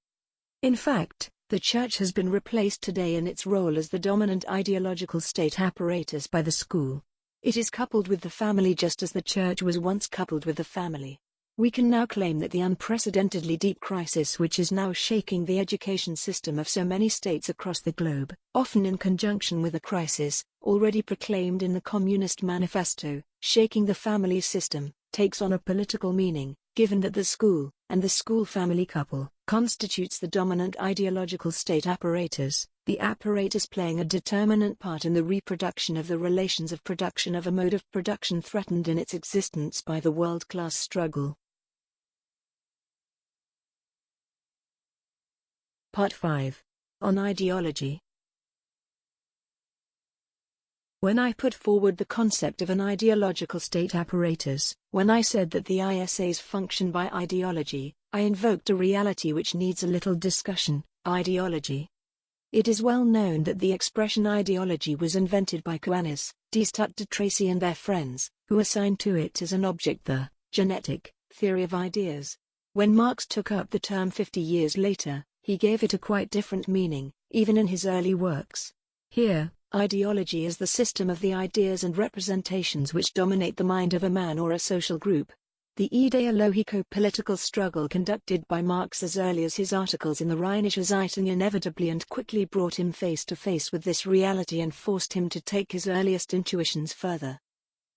In fact, the church has been replaced today in its role as the dominant ideological state apparatus by the school. It is coupled with the family just as the church was once coupled with the family. We can now claim that the unprecedentedly deep crisis which is now shaking the education system of so many states across the globe, often in conjunction with a crisis, already proclaimed in the Communist Manifesto, shaking the family system, takes on a political meaning, given that the school, and the school-family couple, constitutes the dominant ideological state apparatus, the apparatus playing a determinant part in the reproduction of the relations of production of a mode of production threatened in its existence by the world-class struggle. Part 5. On Ideology. When I put forward the concept of an ideological state apparatus, when I said that the ISAs function by ideology, I invoked a reality which needs a little discussion, ideology. It is well known that the expression ideology was invented by Coanis, de Stutt de Tracy and their friends, who assigned to it as an object the genetic theory of ideas. When Marx took up the term 50 years later, he gave it a quite different meaning, even in his early works. Here, ideology is the system of the ideas and representations which dominate the mind of a man or a social group. The ideological political struggle conducted by Marx as early as his articles in the Rheinische Zeitung inevitably and quickly brought him face to face with this reality and forced him to take his earliest intuitions further.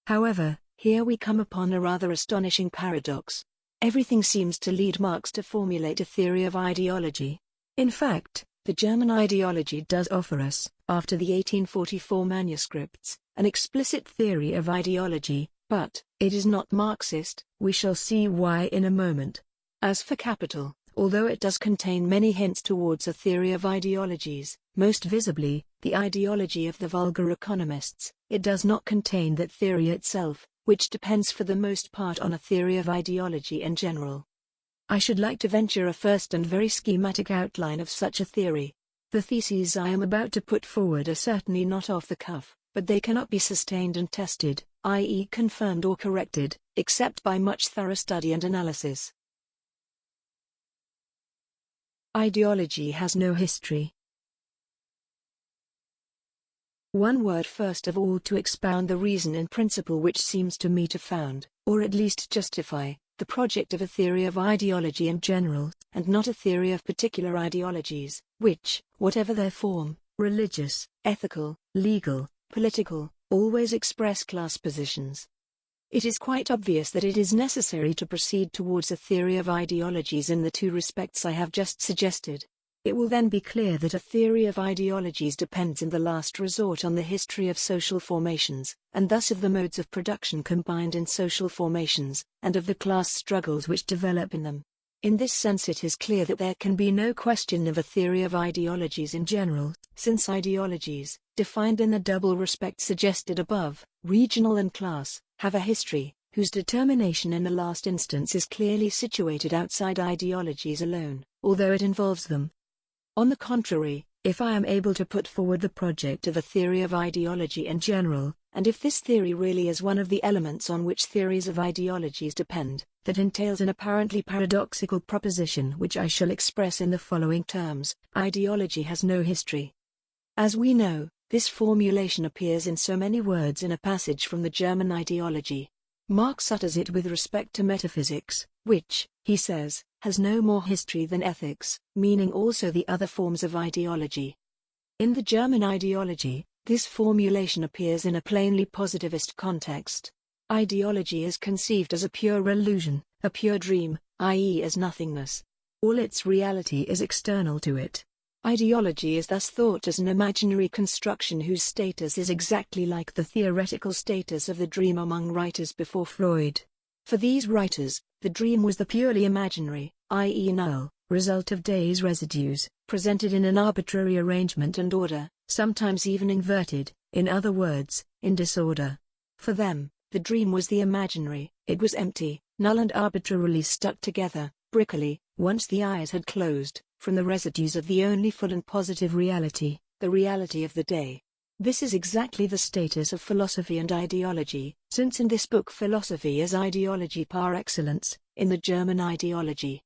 However, here we come upon a rather astonishing paradox. Everything seems to lead Marx to formulate a theory of ideology. In fact, the German ideology does offer us, after the 1844 manuscripts, an explicit theory of ideology, but it is not Marxist. We shall see why in a moment. As for Capital, although it does contain many hints towards a theory of ideologies, most visibly, the ideology of the vulgar economists, it does not contain that theory itself, which depends for the most part on a theory of ideology in general. I should like to venture a first and very schematic outline of such a theory. The theses I am about to put forward are certainly not off the cuff, but they cannot be sustained and tested, i.e. confirmed or corrected, except by much thorough study and analysis. Ideology has no history. One word first of all to expound the reason in principle which seems to me to found, or at least justify, the project of a theory of ideology in general, and not a theory of particular ideologies, which, whatever their form, religious, ethical, legal, political, always express class positions. It is quite obvious that it is necessary to proceed towards a theory of ideologies in the two respects I have just suggested. It will then be clear that a theory of ideologies depends in the last resort on the history of social formations, and thus of the modes of production combined in social formations, and of the class struggles which develop in them. In this sense it is clear that there can be no question of a theory of ideologies in general, since ideologies, defined in the double respect suggested above, regional and class, have a history, whose determination in the last instance is clearly situated outside ideologies alone, although it involves them. On the contrary, if I am able to put forward the project of a theory of ideology in general, and if this theory really is one of the elements on which theories of ideologies depend, that entails an apparently paradoxical proposition which I shall express in the following terms: ideology has no history. As we know, this formulation appears in so many words in a passage from the German Ideology. Marx utters it with respect to metaphysics, which, he says, has no more history than ethics, meaning also the other forms of ideology. In the German Ideology, this formulation appears in a plainly positivist context. Ideology is conceived as a pure illusion, a pure dream, i.e. as nothingness. All its reality is external to it. Ideology is thus thought as an imaginary construction whose status is exactly like the theoretical status of the dream among writers before Freud. For these writers, the dream was the purely imaginary, i.e. null, result of days residues, presented in an arbitrary arrangement and order, sometimes even inverted, in other words, in disorder. For them, the dream was the imaginary, it was empty, null and arbitrarily stuck together, brickily, once the eyes had closed, from the residues of the only full and positive reality, the reality of the day. This is exactly the status of philosophy and ideology, since in this book philosophy is ideology par excellence, in the German Ideology.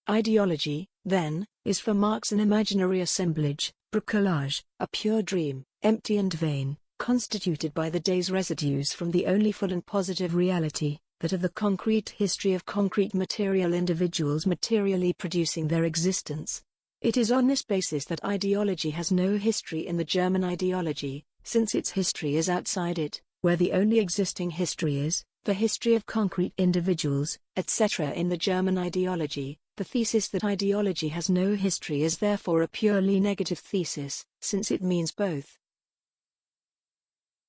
Ideology, then, is for Marx an imaginary assemblage, bricolage, a pure dream, empty and vain, constituted by the day's residues from the only full and positive reality, that of the concrete history of concrete material individuals materially producing their existence. It is on this basis that ideology has no history in the German Ideology, since its history is outside it, where the only existing history is the history of concrete individuals, etc. In the German Ideology, the thesis that ideology has no history is therefore a purely negative thesis, since it means both.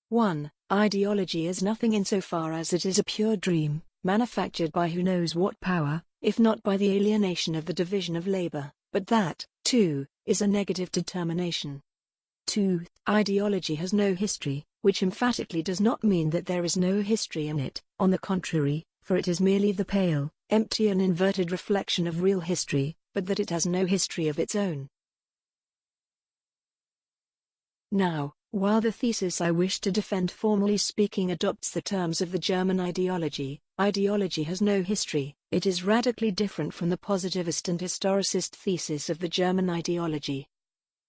1. Ideology is nothing insofar as it is a pure dream, manufactured by who knows what power, if not by the alienation of the division of labor, but that, too, is a negative determination. 2. Ideology has no history, which emphatically does not mean that there is no history in it, on the contrary, for it is merely the pale, empty and inverted reflection of real history, but that it has no history of its own. Now, while the thesis I wish to defend formally speaking adopts the terms of the German Ideology, ideology has no history, it is radically different from the positivist and historicist thesis of the German Ideology.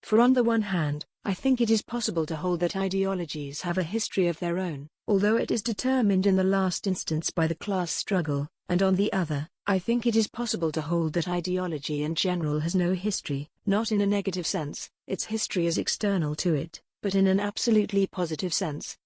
For on the one hand, I think it is possible to hold that ideologies have a history of their own, although it is determined in the last instance by the class struggle, and on the other, I think it is possible to hold that ideology in general has no history, not in a negative sense, its history is external to it, but in an absolutely positive sense.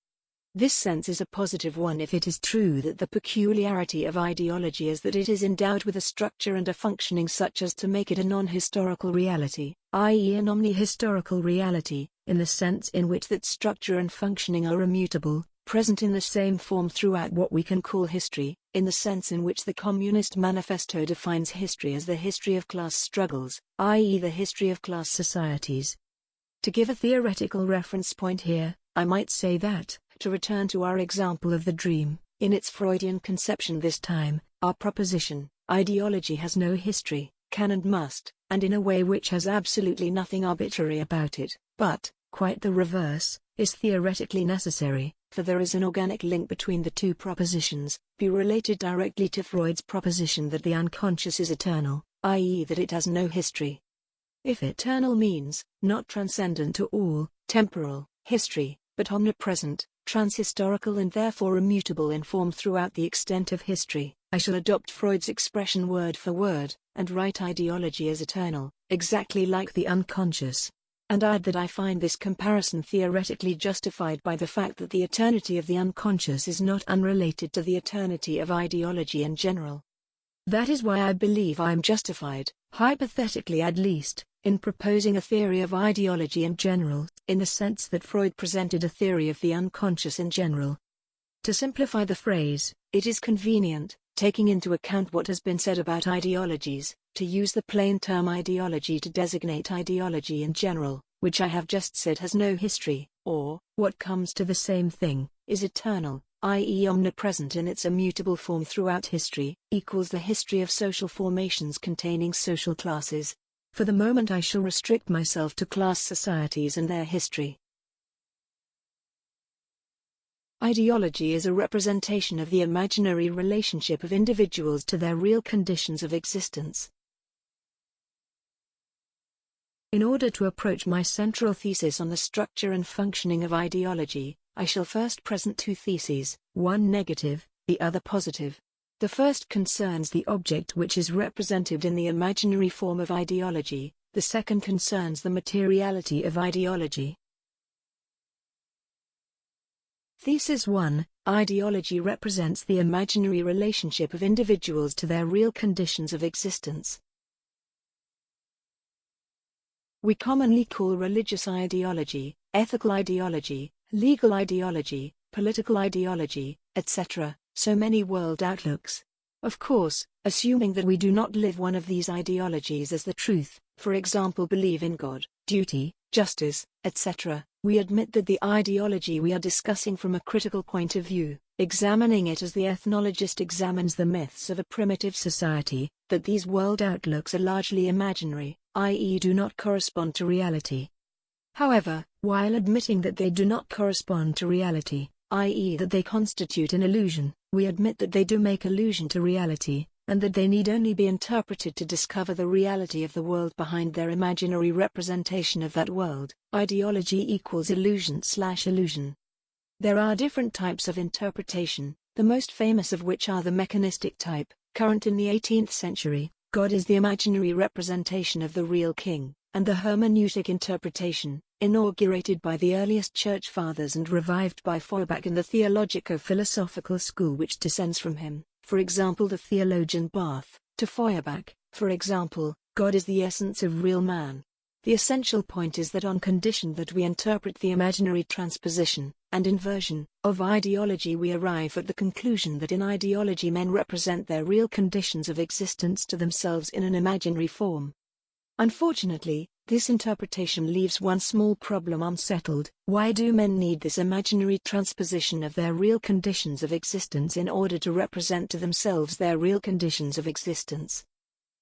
This sense is a positive one if it is true that the peculiarity of ideology is that it is endowed with a structure and a functioning such as to make it a non-historical reality, i.e. an omni-historical reality, in the sense in which that structure and functioning are immutable, present in the same form throughout what we can call history, in the sense in which the Communist Manifesto defines history as the history of class struggles, i.e. the history of class societies. To give a theoretical reference point here, I might say that, to return to our example of the dream, in its Freudian conception this time, our proposition, ideology has no history, can and must, and in a way which has absolutely nothing arbitrary about it, but, quite the reverse, is theoretically necessary, for there is an organic link between the two propositions, be related directly to Freud's proposition that the unconscious is eternal, i.e. that it has no history. If eternal means, not transcendent to all, temporal, history, but omnipresent, transhistorical and therefore immutable in form throughout the extent of history, I shall adopt Freud's expression word for word, and write ideology as eternal, exactly like the unconscious. And add that I find this comparison theoretically justified by the fact that the eternity of the unconscious is not unrelated to the eternity of ideology in general. That is why I believe I am justified, hypothetically at least, in proposing a theory of ideology in general, in the sense that Freud presented a theory of the unconscious in general. To simplify the phrase, it is convenient, taking into account what has been said about ideologies, to use the plain term ideology to designate ideology in general, which I have just said has no history, or, what comes to the same thing, is eternal, i.e. omnipresent in its immutable form throughout history, equals the history of social formations containing social classes. For the moment I shall restrict myself to class societies and their history. Ideology is a representation of the imaginary relationship of individuals to their real conditions of existence. In order to approach my central thesis on the structure and functioning of ideology, I shall first present two theses, one negative, the other positive. The first concerns the object which is represented in the imaginary form of ideology, the second concerns the materiality of ideology. Thesis 1, ideology represents the imaginary relationship of individuals to their real conditions of existence. We commonly call religious ideology, ethical ideology, legal ideology, political ideology, etc., so many world outlooks. Of course, assuming that we do not live one of these ideologies as the truth, for example believe in God, duty, justice, etc., we admit that the ideology we are discussing from a critical point of view, examining it as the ethnologist examines the myths of a primitive society, that these world outlooks are largely imaginary, i.e. do not correspond to reality. However, while admitting that they do not correspond to reality, i.e. that they constitute an illusion, we admit that they do make allusion to reality, and that they need only be interpreted to discover the reality of the world behind their imaginary representation of that world. Ideology equals illusion/illusion. There are different types of interpretation, the most famous of which are the mechanistic type, current in the 18th century, God is the imaginary representation of the real king, and the hermeneutic interpretation, inaugurated by the earliest church fathers and revived by Feuerbach in the theologico-philosophical school which descends from him, for example the theologian Barth, to Feuerbach, for example, God is the essence of real man. The essential point is that on condition that we interpret the imaginary transposition, and inversion, of ideology we arrive at the conclusion that in ideology men represent their real conditions of existence to themselves in an imaginary form. Unfortunately, this interpretation leaves one small problem unsettled. Why do men need this imaginary transposition of their real conditions of existence in order to represent to themselves their real conditions of existence?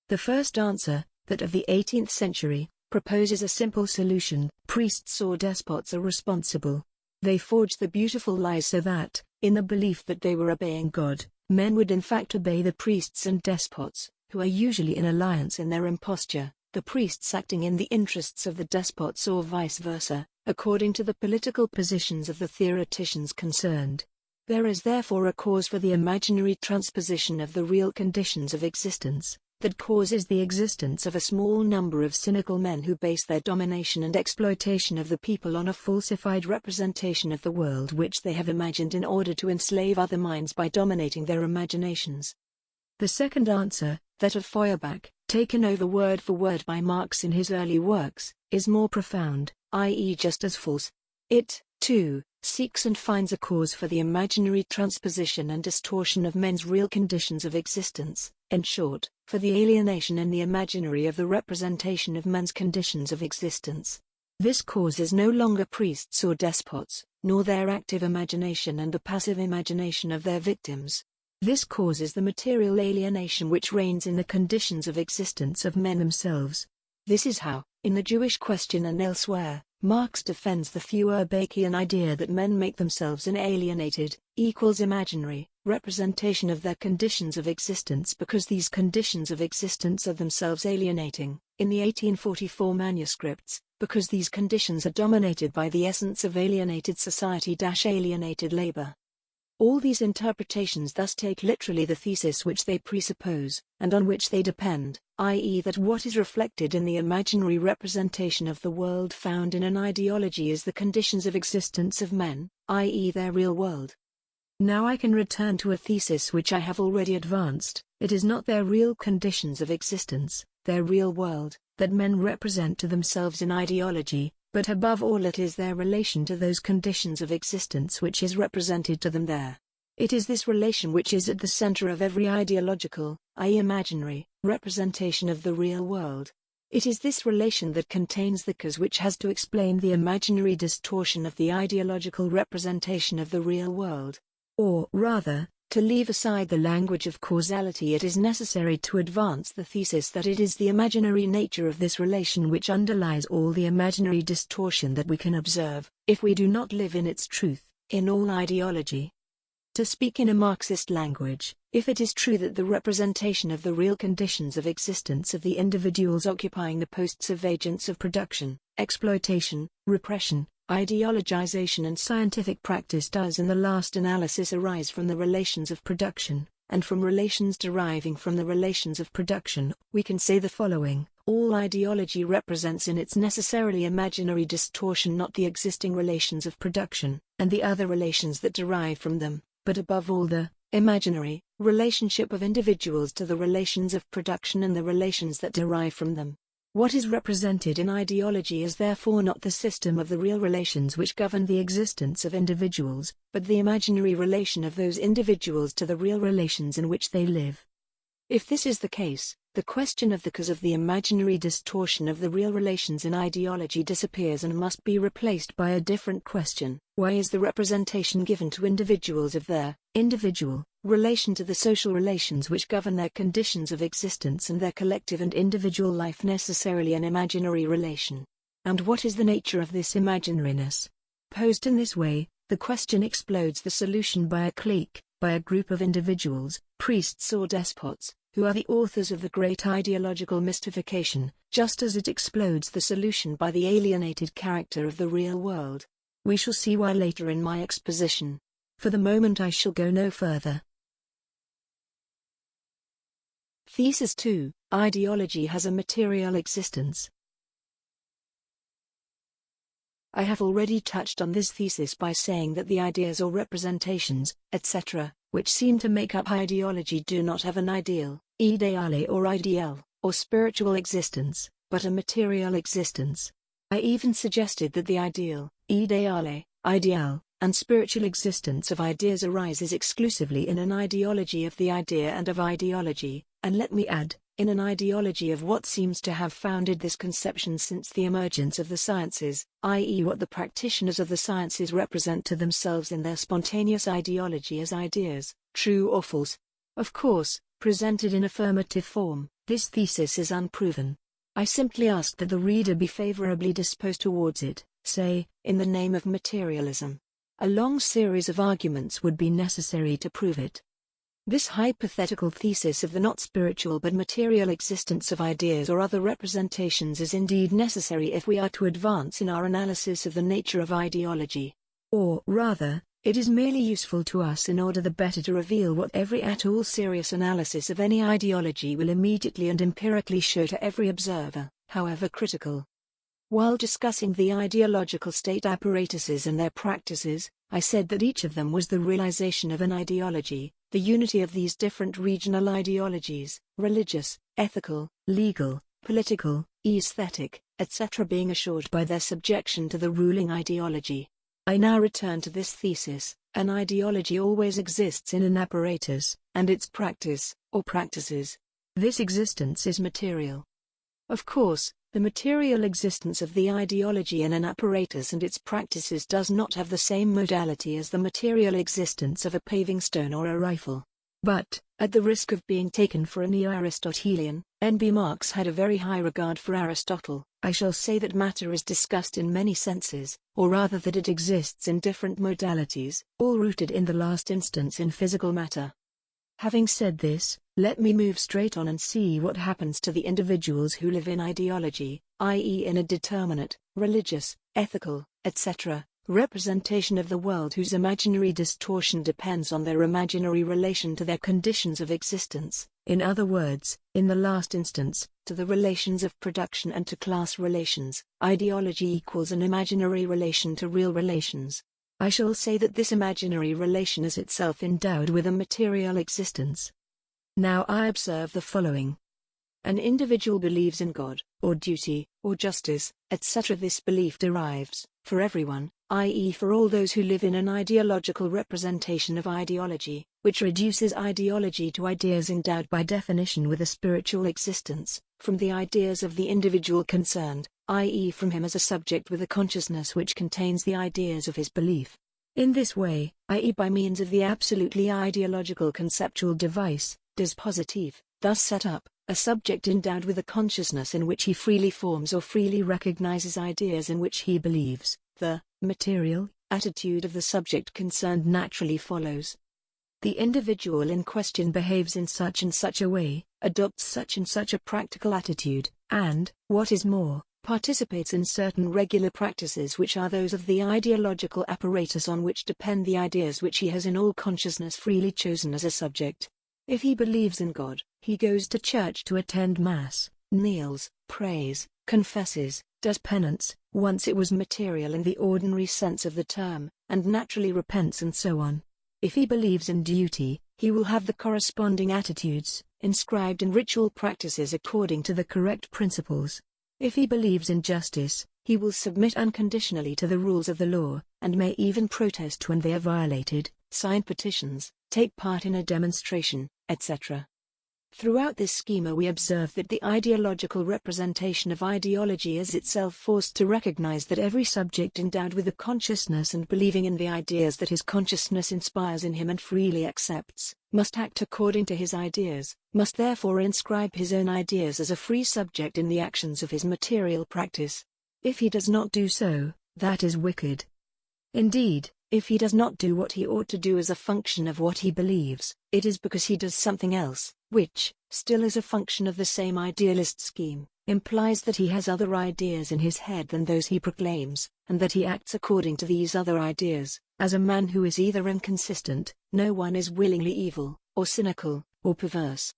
The first answer, that of the 18th century, proposes a simple solution. Priests or despots are responsible. They forged the beautiful lies so that, in the belief that they were obeying God, men would in fact obey the priests and despots, who are usually in alliance in their imposture, the priests acting in the interests of the despots or vice versa, according to the political positions of the theoreticians concerned. There is therefore a cause for the imaginary transposition of the real conditions of existence. That causes the existence of a small number of cynical men who base their domination and exploitation of the people on a falsified representation of the world which they have imagined in order to enslave other minds by dominating their imaginations. The second answer, that of Feuerbach, taken over word for word by Marx in his early works, is more profound, i.e. just as false. It, too, seeks and finds a cause for the imaginary transposition and distortion of men's real conditions of existence, in short, for the alienation in the imaginary of the representation of men's conditions of existence. This causes no longer priests or despots, nor their active imagination and the passive imagination of their victims. This causes the material alienation which reigns in the conditions of existence of men themselves. This is how, in the Jewish question and elsewhere, Marx defends the Feuerbachian idea that men make themselves an alienated, imaginary, representation of their conditions of existence because these conditions of existence are themselves alienating, in the 1844 manuscripts, because these conditions are dominated by the essence of alienated society-alienated labor. All these interpretations thus take literally the thesis which they presuppose, and on which they depend, i.e. that what is reflected in the imaginary representation of the world found in an ideology is the conditions of existence of men, i.e. their real world. Now I can return to a thesis which I have already advanced. It is not their real conditions of existence, their real world, that men represent to themselves in ideology, but above all it is their relation to those conditions of existence which is represented to them there. It is this relation which is at the center of every ideological, i.e. imaginary, representation of the real world. It is this relation that contains the cause which has to explain the imaginary distortion of the ideological representation of the real world. Or, rather, to leave aside the language of causality, it is necessary to advance the thesis that it is the imaginary nature of this relation which underlies all the imaginary distortion that we can observe, if we do not live in its truth, in all ideology. To speak in a Marxist language, if it is true that the representation of the real conditions of existence of the individuals occupying the posts of agents of production, exploitation, repression, ideologization and scientific practice does in the last analysis arise from the relations of production, and from relations deriving from the relations of production, we can say the following: all ideology represents in its necessarily imaginary distortion not the existing relations of production, and the other relations that derive from them, but above all the imaginary relationship of individuals to the relations of production and the relations that derive from them. What is represented in ideology is therefore not the system of the real relations which govern the existence of individuals, but the imaginary relation of those individuals to the real relations in which they live. If this is the case, the question of the cause of the imaginary distortion of the real relations in ideology disappears and must be replaced by a different question: why is the representation given to individuals of their individual relation to the social relations which govern their conditions of existence and their collective and individual life necessarily an imaginary relation? And what is the nature of this imaginariness? Posed in this way, the question explodes the solution by a clique, by a group of individuals, priests or despots, who are the authors of the great ideological mystification, just as it explodes the solution by the alienated character of the real world. We shall see why later in my exposition. For the moment I shall go no further. Thesis II: Ideology has a material existence. I have already touched on this thesis by saying that the ideas or representations, etc., which seem to make up ideology do not have an ideal, ideale or ideal, or spiritual existence, but a material existence. I even suggested that the ideal, ideale, ideal, and spiritual existence of ideas arises exclusively in an ideology of the idea and of ideology, and let me add, in an ideology of what seems to have founded this conception since the emergence of the sciences, i.e. what the practitioners of the sciences represent to themselves in their spontaneous ideology as ideas, true or false. Of course, presented in affirmative form, this thesis is unproven. I simply ask that the reader be favorably disposed towards it, say, in the name of materialism. A long series of arguments would be necessary to prove it. This hypothetical thesis of the not spiritual but material existence of ideas or other representations is indeed necessary if we are to advance in our analysis of the nature of ideology. Or, rather, it is merely useful to us in order the better to reveal what every at all serious analysis of any ideology will immediately and empirically show to every observer, however critical. While discussing the ideological state apparatuses and their practices, I said that each of them was the realization of an ideology, the unity of these different regional ideologies, religious, ethical, legal, political, aesthetic, etc. being assured by their subjection to the ruling ideology. I now return to this thesis: an ideology always exists in an apparatus, and its practice, or practices. This existence is material. Of course, The material existence of the ideology in an apparatus and its practices does not have the same modality as the material existence of a paving stone or a rifle. But, at the risk of being taken for a neo-Aristotelian, N.B. Marx had a very high regard for Aristotle. I shall say that matter is discussed in many senses, or rather that it exists in different modalities, all rooted in the last instance in physical matter. Having said this, let me move straight on and see what happens to the individuals who live in ideology, i.e. in a determinate, religious, ethical, etc., representation of the world whose imaginary distortion depends on their imaginary relation to their conditions of existence, in other words, in the last instance, to the relations of production and to class relations. Ideology equals an imaginary relation to real relations. I shall say that this imaginary relation is itself endowed with a material existence. Now I observe the following. An individual believes in God, or duty, or justice, etc. This belief derives, for everyone, i.e. for all those who live in an ideological representation of ideology, which reduces ideology to ideas endowed by definition with a spiritual existence, from the ideas of the individual concerned, i.e. from him as a subject with a consciousness which contains the ideas of his belief. In this way, i.e. by means of the absolutely ideological conceptual device, dispositive, thus set up, a subject endowed with a consciousness in which he freely forms or freely recognizes ideas in which he believes, the material attitude of the subject concerned naturally follows. The individual in question behaves in such and such a way, adopts such and such a practical attitude, and, what is more, participates in certain regular practices which are those of the ideological apparatus on which depend the ideas which he has in all consciousness freely chosen as a subject. If he believes in God, he goes to church to attend Mass, kneels, prays, confesses, does penance, once it was material in the ordinary sense of the term, and naturally repents and so on. If he believes in duty, he will have the corresponding attitudes, inscribed in ritual practices according to the correct principles. If he believes in justice, he will submit unconditionally to the rules of the law, and may even protest when they are violated, sign petitions, take part in a demonstration, etc. Throughout this schema we observe that the ideological representation of ideology is itself forced to recognize that every subject endowed with a consciousness and believing in the ideas that his consciousness inspires in him and freely accepts, must act according to his ideas, must therefore inscribe his own ideas as a free subject in the actions of his material practice. If he does not do so, that is wicked. Indeed, if he does not do what he ought to do as a function of what he believes, it is because he does something else, which, still as a function of the same idealist scheme, implies that he has other ideas in his head than those he proclaims, and that he acts according to these other ideas. As a man who is either inconsistent, no one is willingly evil, or cynical, or perverse.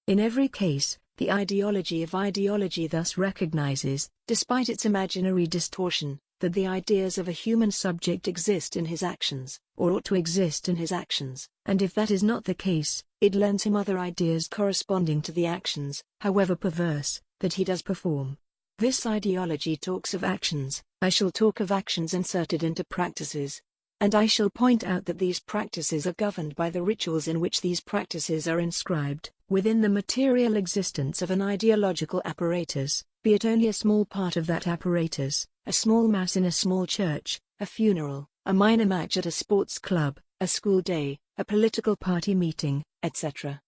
In every case, the ideology of ideology thus recognizes, despite its imaginary distortion, that the ideas of a human subject exist in his actions, or ought to exist in his actions, and if that is not the case, it lends him other ideas corresponding to the actions, however perverse, that he does perform. This ideology talks of actions. I shall talk of actions inserted into practices. And I shall point out that these practices are governed by the rituals in which these practices are inscribed, within the material existence of an ideological apparatus, be it only a small part of that apparatus, a small mass in a small church, a funeral, a minor match at a sports club, a school day, a political party meeting, etc.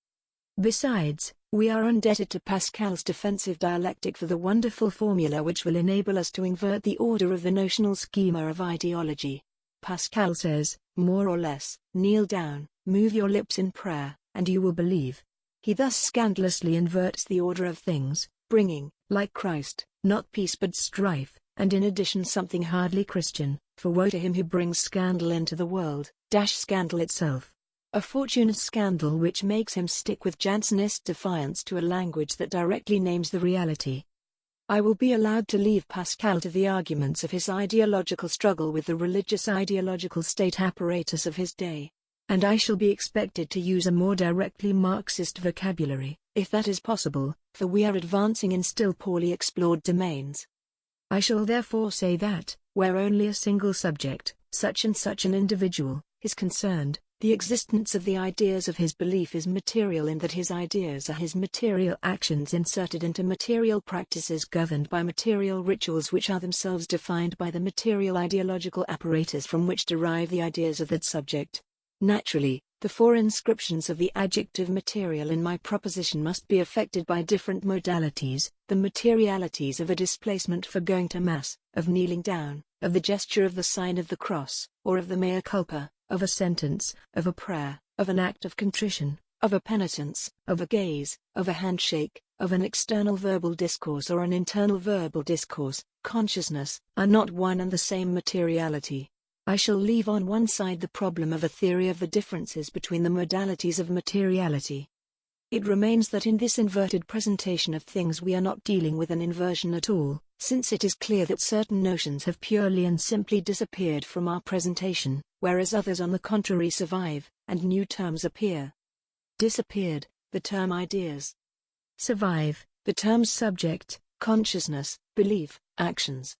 Besides, we are indebted to Pascal's defensive dialectic for the wonderful formula which will enable us to invert the order of the notional schema of ideology. Pascal says, more or less, kneel down, move your lips in prayer, and you will believe. He thus scandalously inverts the order of things, bringing, like Christ, not peace but strife, and in addition something hardly Christian, for woe to him who brings scandal into the world, scandal itself. A fortunate scandal which makes him stick with Jansenist defiance to a language that directly names the reality. I will be allowed to leave Pascal to the arguments of his ideological struggle with the religious ideological state apparatus of his day. And I shall be expected to use a more directly Marxist vocabulary, if that is possible, for we are advancing in still poorly explored domains. I shall therefore say that, where only a single subject, such and such an individual, is concerned, The existence of the ideas of his belief is material in that his ideas are his material actions inserted into material practices governed by material rituals which are themselves defined by the material ideological apparatus from which derive the ideas of that subject. Naturally, the four inscriptions of the adjective material in my proposition must be affected by different modalities, the materialities of a displacement for going to Mass, of kneeling down, of the gesture of the sign of the cross, or of the mea culpa, of a sentence, of a prayer, of an act of contrition, of a penitence, of a gaze, of a handshake, of an external verbal discourse or an internal verbal discourse. Consciousness are not one and the same materiality. I shall leave on one side the problem of a theory of the differences between the modalities of materiality. It remains that in this inverted presentation of things we are not dealing with an inversion at all, since it is clear that certain notions have purely and simply disappeared from our presentation, whereas others on the contrary survive, and new terms appear. Disappeared, the term ideas. Survive, the terms subject, consciousness, belief, actions.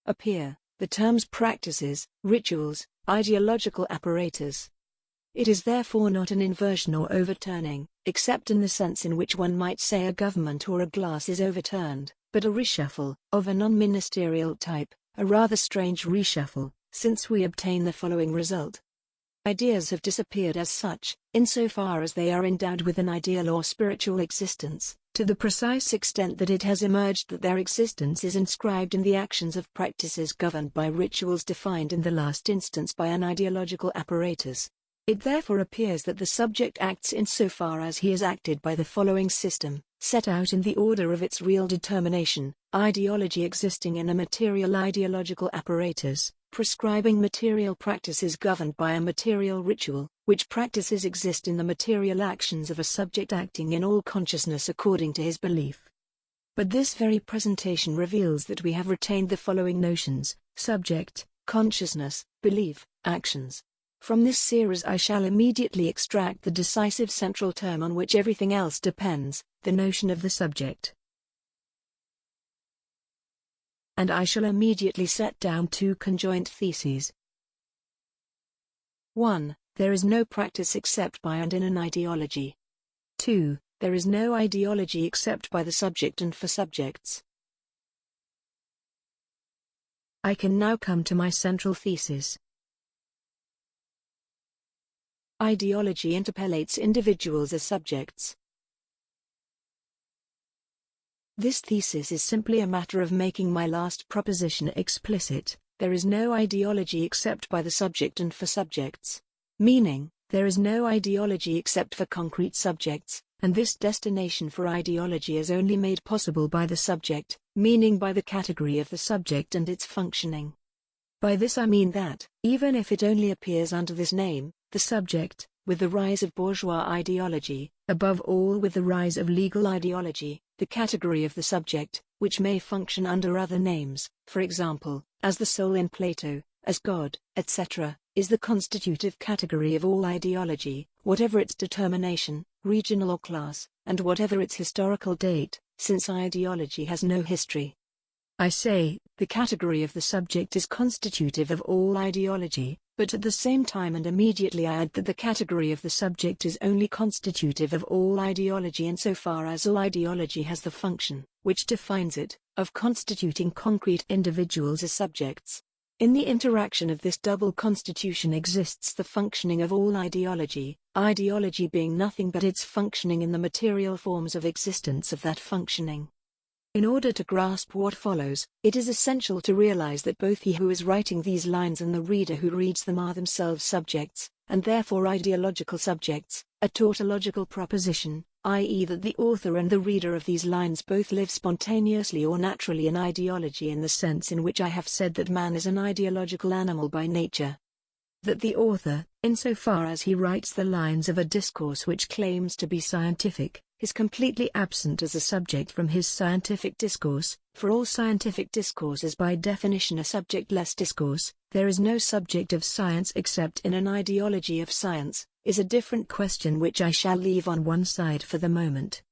Appear, the terms practices, rituals, ideological apparatus. It is therefore not an inversion or overturning, except in the sense in which one might say a government or a glass is overturned, but a reshuffle, of a non-ministerial type, a rather strange reshuffle, since we obtain the following result. Ideas have disappeared as such, insofar as they are endowed with an ideal or spiritual existence, to the precise extent that it has emerged that their existence is inscribed in the actions of practices governed by rituals defined in the last instance by an ideological apparatus. It therefore appears that the subject acts insofar as he is acted by the following system, set out in the order of its real determination: ideology existing in a material ideological apparatus, prescribing material practices governed by a material ritual, which practices exist in the material actions of a subject acting in all consciousness according to his belief. But this very presentation reveals that we have retained the following notions: subject, consciousness, belief, actions. From this series I shall immediately extract the decisive central term on which everything else depends, the notion of the subject. And I shall immediately set down two conjoint theses. 1. There is no practice except by and in an ideology. 2. There is no ideology except by the subject and for subjects. I can now come to my central thesis. Ideology interpellates individuals as subjects. This thesis is simply a matter of making my last proposition explicit: there is no ideology except by the subject and for subjects. Meaning, there is no ideology except for concrete subjects, and this destination for ideology is only made possible by the subject, meaning by the category of the subject and its functioning. By this I mean that, even if it only appears under this name, the subject, with the rise of bourgeois ideology, above all with the rise of legal ideology, the category of the subject, which may function under other names, for example, as the soul in Plato, as God, etc., is the constitutive category of all ideology, whatever its determination, regional or class, and whatever its historical date, since ideology has no history. I say, the category of the subject is constitutive of all ideology, but at the same time and immediately I add that the category of the subject is only constitutive of all ideology insofar as all ideology has the function, which defines it, of constituting concrete individuals as subjects. In the interaction of this double constitution exists the functioning of all ideology, ideology being nothing but its functioning in the material forms of existence of that functioning. In order to grasp what follows, it is essential to realize that both he who is writing these lines and the reader who reads them are themselves subjects, and therefore ideological subjects, a tautological proposition, i.e. that the author and the reader of these lines both live spontaneously or naturally in ideology in the sense in which I have said that man is an ideological animal by nature. That the author, insofar as he writes the lines of a discourse which claims to be scientific, is completely absent as a subject from his scientific discourse, for all scientific discourse is by definition a subject-less discourse, there is no subject of science except in an ideology of science, is a different question which I shall leave on one side for the moment.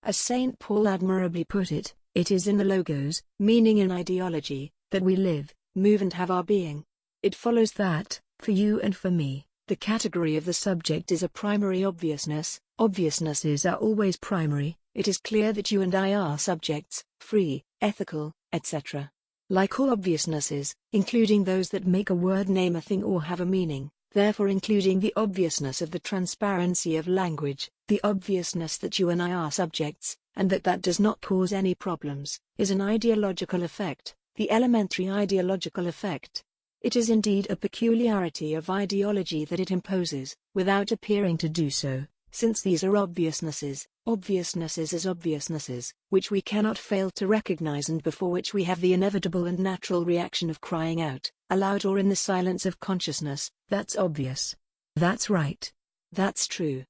As St. Paul admirably put it, it is in the logos, meaning in ideology, that we live, move and have our being. It follows that, for you and for me, The category of the subject is a primary obviousness. Obviousnesses are always primary. It is clear that you and I are subjects, free, ethical, etc. Like all obviousnesses, including those that make a word name a thing or have a meaning, therefore including the obviousness of the transparency of language, the obviousness that you and I are subjects, and that does not cause any problems, is an ideological effect, the elementary ideological effect. It is indeed a peculiarity of ideology that it imposes, without appearing to do so, since these are obviousnesses as obviousnesses, which we cannot fail to recognize and before which we have the inevitable and natural reaction of crying out, aloud or in the silence of consciousness, "That's obvious. That's right. That's true."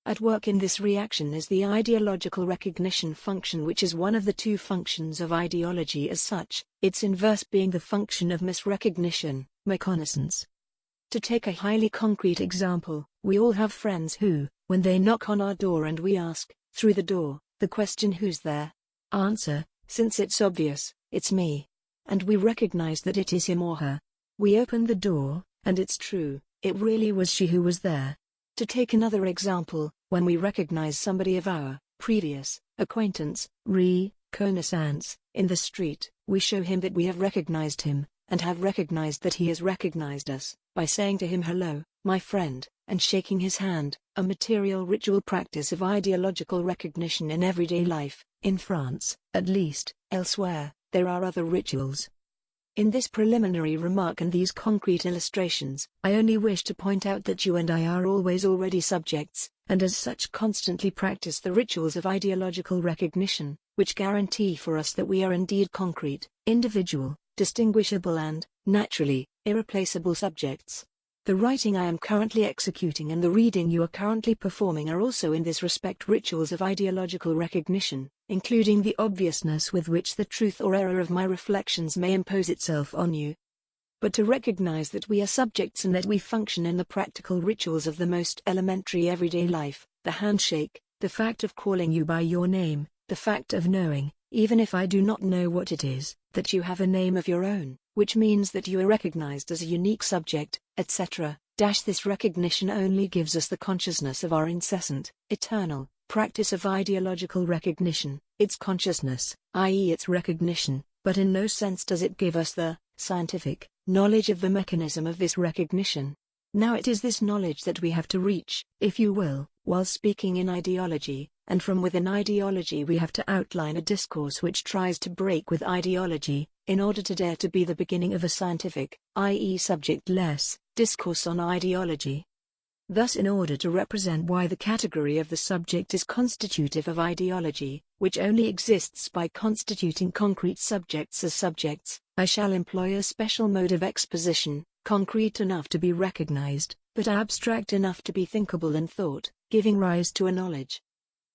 At work in this reaction is the ideological recognition function, which is one of the two functions of ideology as such, its inverse being the function of misrecognition, reconnaissance. To take a highly concrete example, we all have friends who, when they knock on our door and we ask, through the door, the question "Who's there?" answer, "Since it's obvious, it's me." And we recognize that it is him or her. We open the door, and it's true, it really was she who was there. To take another example, when we recognize somebody of our previous acquaintance, connaissance, in the street, we show him that we have recognized him, and have recognized that he has recognized us, by saying to him "Hello, my friend," and shaking his hand, a material ritual practice of ideological recognition in everyday life, in France, at least. Elsewhere, there are other rituals. In this preliminary remark and these concrete illustrations, I only wish to point out that you and I are always already subjects, and as such constantly practice the rituals of ideological recognition, which guarantee for us that we are indeed concrete, individual, distinguishable and, naturally, irreplaceable subjects. The writing I am currently executing and the reading you are currently performing are also in this respect rituals of ideological recognition, including the obviousness with which the truth or error of my reflections may impose itself on you. But to recognize that we are subjects and that we function in the practical rituals of the most elementary everyday life, the handshake, the fact of calling you by your name, the fact of knowing, even if I do not know what it is, that you have a name of your own, which means that you are recognized as a unique subject, etc. This recognition only gives us the consciousness of our incessant, eternal, practice of ideological recognition, its consciousness, i.e. its recognition, but in no sense does it give us the scientific knowledge of the mechanism of this recognition. Now it is this knowledge that we have to reach, if you will, while speaking in ideology, and from within ideology we have to outline a discourse which tries to break with ideology, in order to dare to be the beginning of a scientific, i.e. subject-less, discourse on ideology. Thus, in order to represent why the category of the subject is constitutive of ideology, which only exists by constituting concrete subjects as subjects, I shall employ a special mode of exposition, concrete enough to be recognized, but abstract enough to be thinkable and thought, giving rise to a knowledge.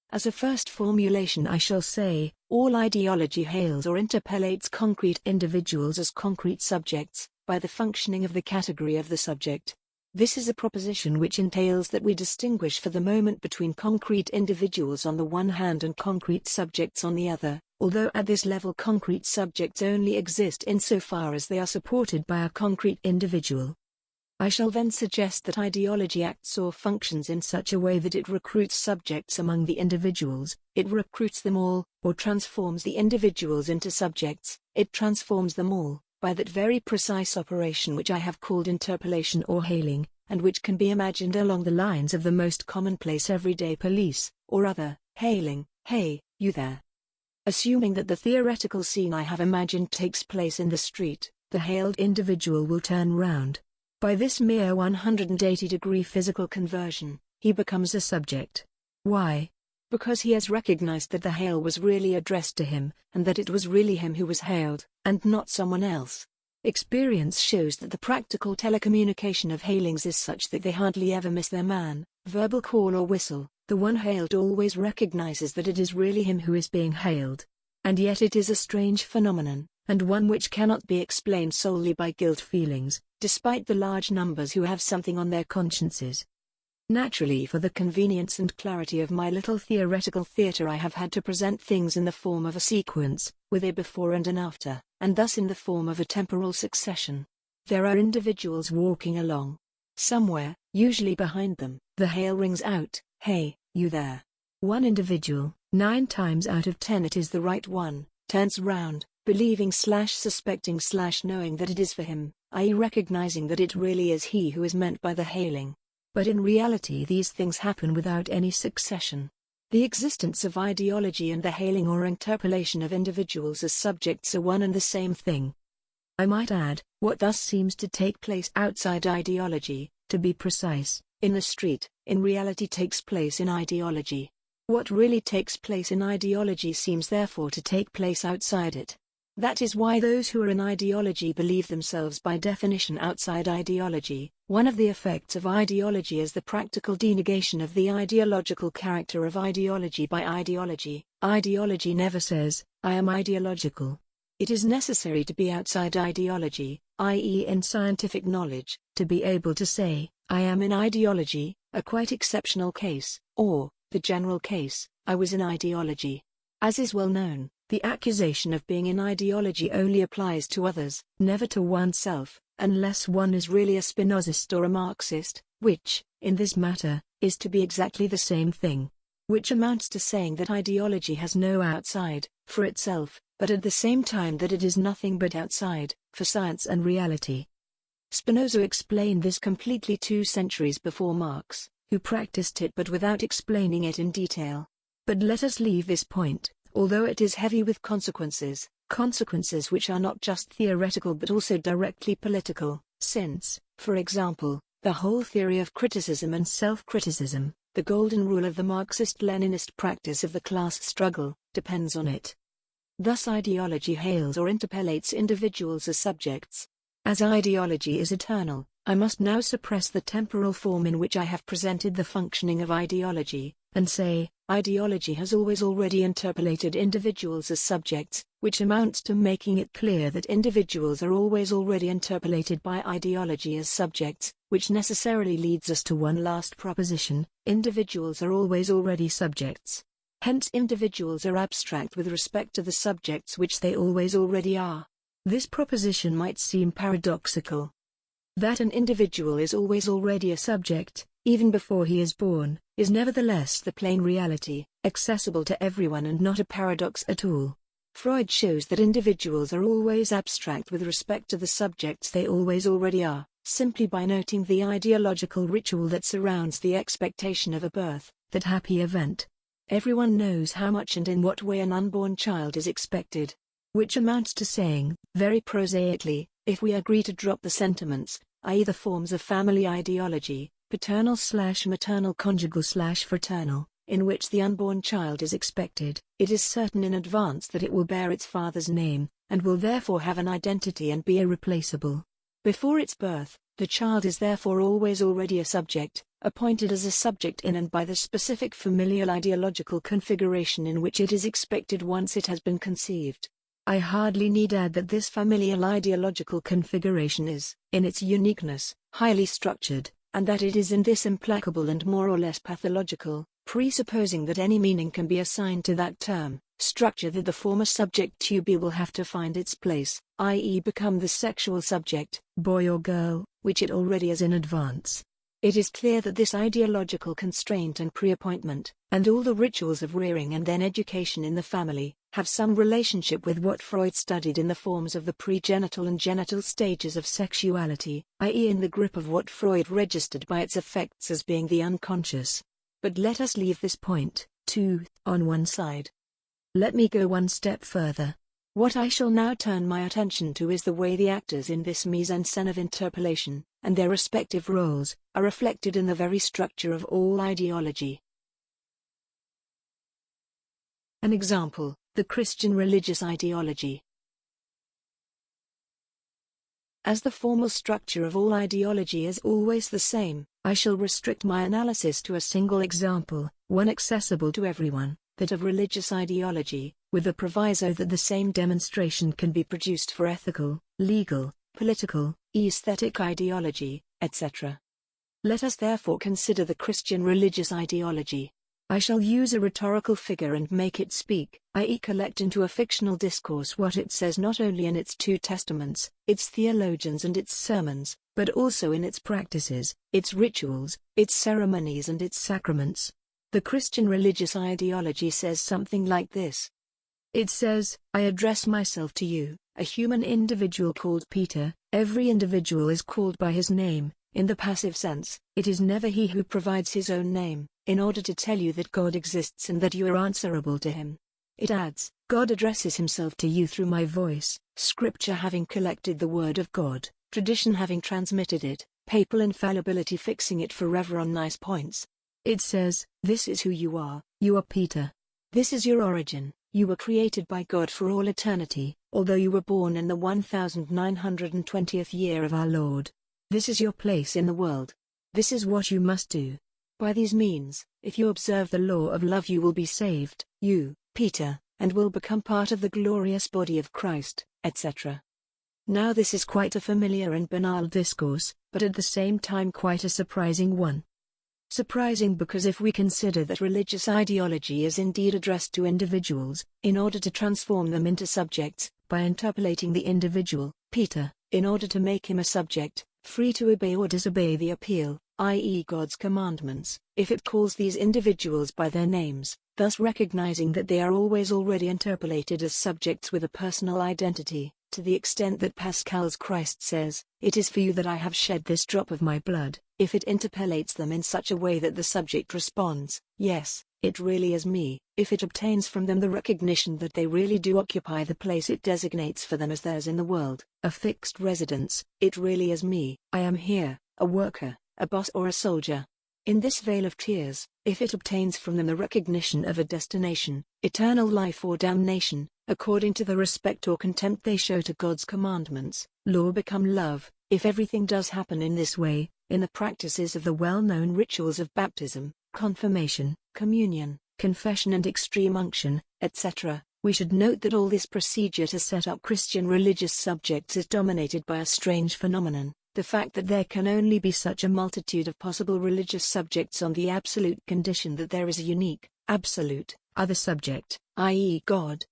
As a first formulation I shall say, all ideology hails or interpellates concrete individuals as concrete subjects, by the functioning of the category of the subject. This is a proposition which entails that we distinguish for the moment between concrete individuals on the one hand and concrete subjects on the other, although at this level concrete subjects only exist insofar as they are supported by a concrete individual. I shall then suggest that ideology acts or functions in such a way that it recruits subjects among the individuals, it recruits them all, or transforms the individuals into subjects, it transforms them all, by that very precise operation which I have called interpellation or hailing, and which can be imagined along the lines of the most commonplace everyday police, or other, hailing, "Hey, you there?" Assuming that the theoretical scene I have imagined takes place in the street, the hailed individual will turn round. By this mere 180-degree physical conversion, he becomes a subject. Why? Because he has recognized that the hail was really addressed to him, and that it was really him who was hailed, and not someone else. Experience shows that the practical telecommunication of hailings is such that they hardly ever miss their man, verbal call or whistle. The one hailed always recognizes that it is really him who is being hailed. And yet it is a strange phenomenon, and one which cannot be explained solely by guilt feelings, despite the large numbers who have something on their consciences. Naturally, for the convenience and clarity of my little theoretical theatre, I have had to present things in the form of a sequence, with a before and an after, and thus in the form of a temporal succession. There are individuals walking along. Somewhere, Usually behind them, the hail rings out, "Hey, you there." One individual, 9 times out of 10 it is the right one, turns round, believing/suspecting/knowing that it is for him, i.e. recognizing that it really is he who is meant by the hailing. But in reality these things happen without any succession. The existence of ideology and the hailing or interpellation of individuals as subjects are one and the same thing. I might add, what thus seems to take place outside ideology, to be precise, in the street, in reality takes place in ideology. What really takes place in ideology seems therefore to take place outside it. That is why those who are in ideology believe themselves by definition outside ideology. One of the effects of ideology is the practical denegation of the ideological character of ideology by ideology. Ideology never says, "I am ideological." It is necessary to be outside ideology, i.e. in scientific knowledge, to be able to say, "I am in ideology," a quite exceptional case, or, the general case, "I was in ideology." As is well known, the accusation of being in ideology only applies to others, never to oneself, unless one is really a Spinozist or a Marxist, which, in this matter, is to be exactly the same thing. Which amounts to saying that ideology has no outside, for itself, but at the same time that it is nothing but outside, for science and reality. Spinoza explained this completely 2 centuries before Marx, who practiced it but without explaining it in detail. But let us leave this point, although it is heavy with consequences which are not just theoretical but also directly political, since, for example, the whole theory of criticism and self-criticism, the golden rule of the Marxist-Leninist practice of the class struggle, depends on it. Thus ideology hails or interpellates individuals as subjects. As ideology is eternal, I must now suppress the temporal form in which I have presented the functioning of ideology, and say, ideology has always already interpellated individuals as subjects, which amounts to making it clear that individuals are always already interpellated by ideology as subjects, which necessarily leads us to one last proposition: individuals are always already subjects. Hence individuals are abstract with respect to the subjects which they always already are. This proposition might seem paradoxical. That an individual is always already a subject, even before he is born, is nevertheless the plain reality, accessible to everyone and not a paradox at all. Freud shows that individuals are always abstract with respect to the subjects they always already are, simply by noting the ideological ritual that surrounds the expectation of a birth, that happy event. Everyone knows how much and in what way an unborn child is expected. Which amounts to saying, very prosaically, if we agree to drop the sentiments, i.e. the forms of family ideology, paternal/maternal conjugal/fraternal, in which the unborn child is expected, it is certain in advance that it will bear its father's name, and will therefore have an identity and be irreplaceable. Before its birth, the child is therefore always already a subject, appointed as a subject in and by the specific familial ideological configuration in which it is expected once it has been conceived. I hardly need add that this familial ideological configuration is, in its uniqueness, highly structured, and that it is in this implacable and more or less pathological, presupposing that any meaning can be assigned to that term, structure that the former subject to be will have to find its place, i.e. become the sexual subject, boy or girl, which it already is in advance. It is clear that this ideological constraint and pre-appointment, and all the rituals of rearing and then education in the family, have some relationship with what Freud studied in the forms of the pregenital and genital stages of sexuality, i.e. in the grip of what Freud registered by its effects as being the unconscious. But let us leave this point, too, on one side. Let me go one step further. What I shall now turn my attention to is the way the actors in this mise-en-scène of interpellation, and their respective roles, are reflected in the very structure of all ideology. An example, the Christian religious ideology. As the formal structure of all ideology is always the same, I shall restrict my analysis to a single example, one accessible to everyone, that of religious ideology, with the proviso that the same demonstration can be produced for ethical, legal, political, aesthetic ideology, etc. Let us therefore consider the Christian religious ideology. I shall use a rhetorical figure and make it speak, i.e. collect into a fictional discourse what it says not only in its two testaments, its theologians and its sermons, but also in its practices, its rituals, its ceremonies and its sacraments. The Christian religious ideology says something like this. It says, I address myself to you, a human individual called Peter. Every individual is called by his name. In the passive sense, it is never he who provides his own name, in order to tell you that God exists and that you are answerable to him. It adds, God addresses himself to you through my voice, Scripture having collected the word of God, tradition having transmitted it, papal infallibility fixing it forever on nice points. It says, this is who you are Peter. This is your origin, you were created by God for all eternity, although you were born in the 1920th year of our Lord. This is your place in the world. This is what you must do. By these means, if you observe the law of love you will be saved, you, Peter, and will become part of the glorious body of Christ, etc. Now this is quite a familiar and banal discourse, but at the same time quite a surprising one. Surprising because if we consider that religious ideology is indeed addressed to individuals, in order to transform them into subjects, by interpolating the individual, Peter, in order to make him a subject, free to obey or disobey the appeal, i.e. God's commandments, if it calls these individuals by their names, thus recognizing that they are always already interpolated as subjects with a personal identity, to the extent that Pascal's Christ says, it is for you that I have shed this drop of my blood, if it interpellates them in such a way that the subject responds, yes, it really is me, if it obtains from them the recognition that they really do occupy the place it designates for them as theirs in the world, a fixed residence, it really is me, I am here, a worker, a boss or a soldier. In this vale of tears, if it obtains from them the recognition of a destination, eternal life or damnation, according to the respect or contempt they show to God's commandments, law become love, if everything does happen in this way, in the practices of the well-known rituals of baptism, confirmation, communion, confession and extreme unction, etc., we should note that all this procedure to set up Christian religious subjects is dominated by a strange phenomenon, the fact that there can only be such a multitude of possible religious subjects on the absolute condition that there is a unique, absolute, other subject, i.e. God.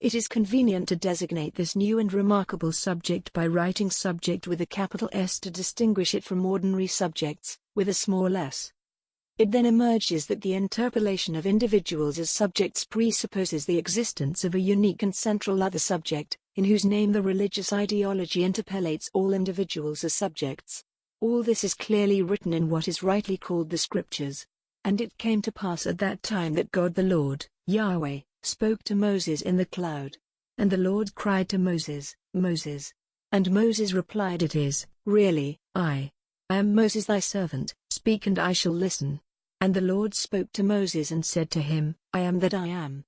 It is convenient to designate this new and remarkable subject by writing subject with a capital S to distinguish it from ordinary subjects, with a small s. It then emerges that the interpolation of individuals as subjects presupposes the existence of a unique and central other subject, in whose name the religious ideology interpellates all individuals as subjects. All this is clearly written in what is rightly called the Scriptures. And it came to pass at that time that God the Lord, Yahweh, spoke to Moses in the cloud. And the Lord cried to Moses, Moses. And Moses replied, it is, really, I am Moses thy servant, speak and I shall listen. And the Lord spoke to Moses and said to him, I am that I am.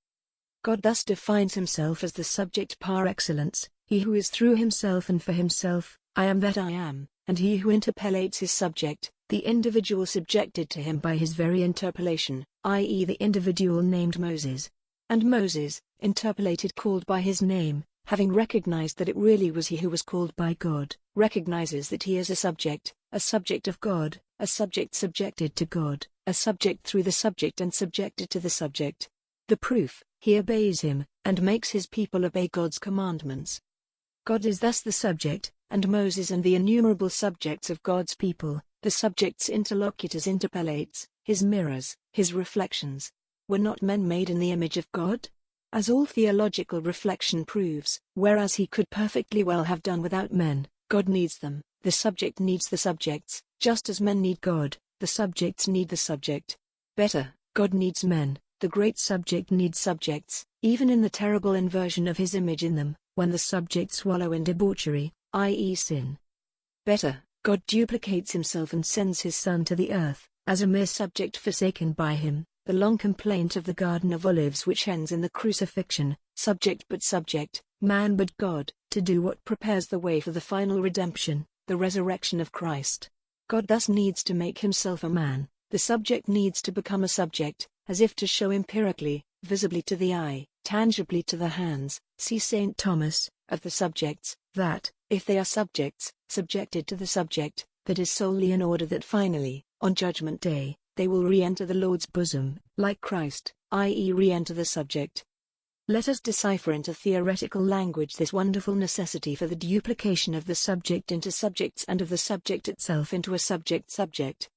God thus defines himself as the subject par excellence, he who is through himself and for himself, I am that I am, and he who interpellates his subject, the individual subjected to him by his very interpolation, i.e. the individual named Moses. And Moses, interpolated called by his name, having recognized that it really was he who was called by God, recognizes that he is a subject of God, a subject subjected to God, a subject through the subject and subjected to the subject. The proof, he obeys him, and makes his people obey God's commandments. God is thus the subject, and Moses and the innumerable subjects of God's people, the subject's interlocutors interpellates, his mirrors, his reflections. Were not men made in the image of God? As all theological reflection proves, whereas he could perfectly well have done without men, God needs them, the subject needs the subjects, just as men need God, the subjects need the subject. Better, God needs men, the great subject needs subjects, even in the terrible inversion of his image in them, when the subjects wallow in debauchery, i.e. sin. Better, God duplicates himself and sends his Son to the earth, as a mere subject forsaken by him, the long complaint of the Garden of Olives which ends in the crucifixion, subject but subject, man but God, to do what prepares the way for the final redemption, the resurrection of Christ. God thus needs to make himself a man, the subject needs to become a subject, as if to show empirically, visibly to the eye, tangibly to the hands, see St. Thomas, of the subjects, that, if they are subjects, subjected to the subject, that is solely in order that finally, on Judgment Day, they will re-enter the Lord's bosom, like Christ, i.e. re-enter the subject. Let us decipher into theoretical language this wonderful necessity for the duplication of the subject into subjects and of the subject itself into a subject-subject.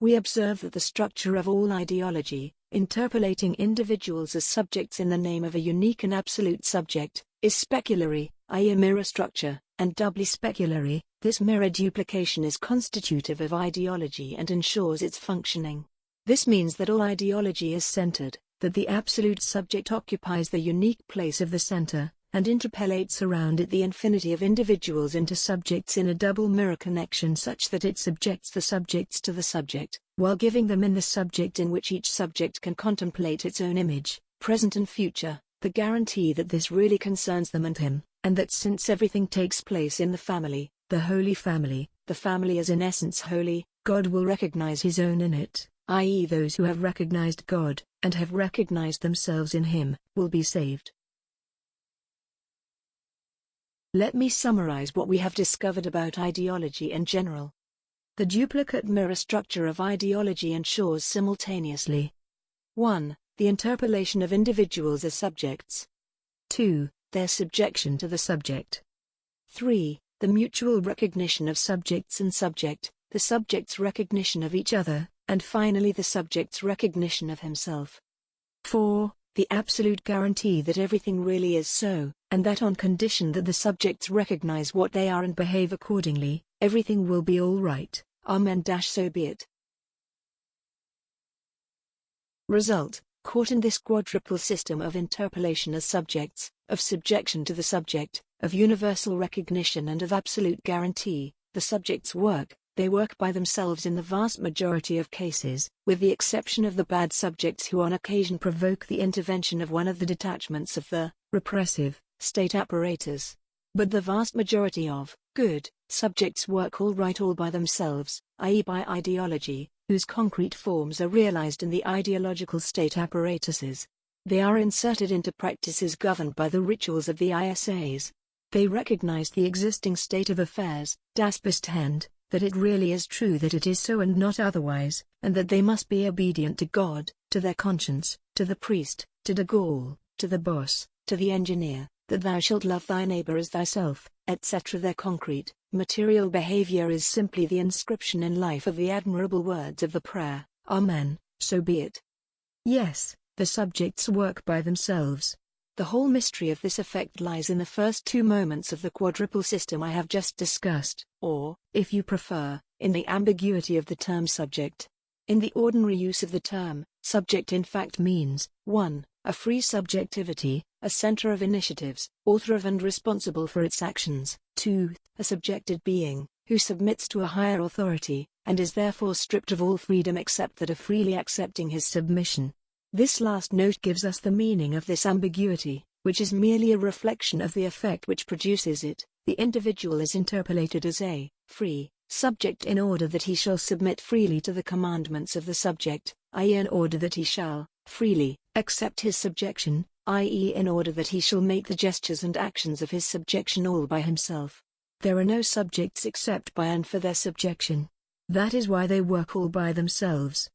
We observe that the structure of all ideology, interpolating individuals as subjects in the name of a unique and absolute subject, is speculary, i.e. a mirror structure, and doubly speculary. This mirror duplication is constitutive of ideology and ensures its functioning. This means that all ideology is centered, that the absolute subject occupies the unique place of the center, and interpellates around it the infinity of individuals into subjects in a double mirror connection such that it subjects the subjects to the subject, while giving them in the subject in which each subject can contemplate its own image, present and future, the guarantee that this really concerns them and him, and that since everything takes place in the family, the Holy Family, the family is in essence holy, God will recognize his own in it, i.e. those who have recognized God, and have recognized themselves in him, will be saved. Let me summarize what we have discovered about ideology in general. The duplicate mirror structure of ideology ensures simultaneously 1. The interpolation of individuals as subjects. 2. Their subjection to the subject. 3. The mutual recognition of subjects and subject, the subject's recognition of each other, and finally the subject's recognition of himself. 4. The absolute guarantee that everything really is so, and that on condition that the subjects recognize what they are and behave accordingly, everything will be all right. Amen. So be it. Result: caught in this quadruple system of interpolation as subjects, of subjection to the subject, of universal recognition and of absolute guarantee, the subjects work. They work by themselves in the vast majority of cases, with the exception of the bad subjects who on occasion provoke the intervention of one of the detachments of the repressive state apparatus. But the vast majority of good subjects work all right all by themselves, i.e. by ideology, whose concrete forms are realized in the ideological state apparatuses. They are inserted into practices governed by the rituals of the ISAs. They recognize the existing state of affairs, das Bestand, that it really is true that it is so and not otherwise, and that they must be obedient to God, to their conscience, to the priest, to de Gaulle, to the boss, to the engineer, that thou shalt love thy neighbor as thyself, etc. Their concrete, material behavior is simply the inscription in life of the admirable words of the prayer, Amen, so be it. Yes, the subjects work by themselves. The whole mystery of this effect lies in the first two moments of the quadruple system I have just discussed, or, if you prefer, in the ambiguity of the term subject. In the ordinary use of the term, subject in fact means, 1. A free subjectivity, a center of initiatives, author of and responsible for its actions. 2. A subjected being, who submits to a higher authority, and is therefore stripped of all freedom except that of freely accepting his submission. This last note gives us the meaning of this ambiguity, which is merely a reflection of the effect which produces it. The individual is interpolated as a free subject in order that he shall submit freely to the commandments of the subject, i.e. in order that he shall freely accept his subjection, i.e. in order that he shall make the gestures and actions of his subjection all by himself. There are no subjects except by and for their subjection. That is why they work all by themselves.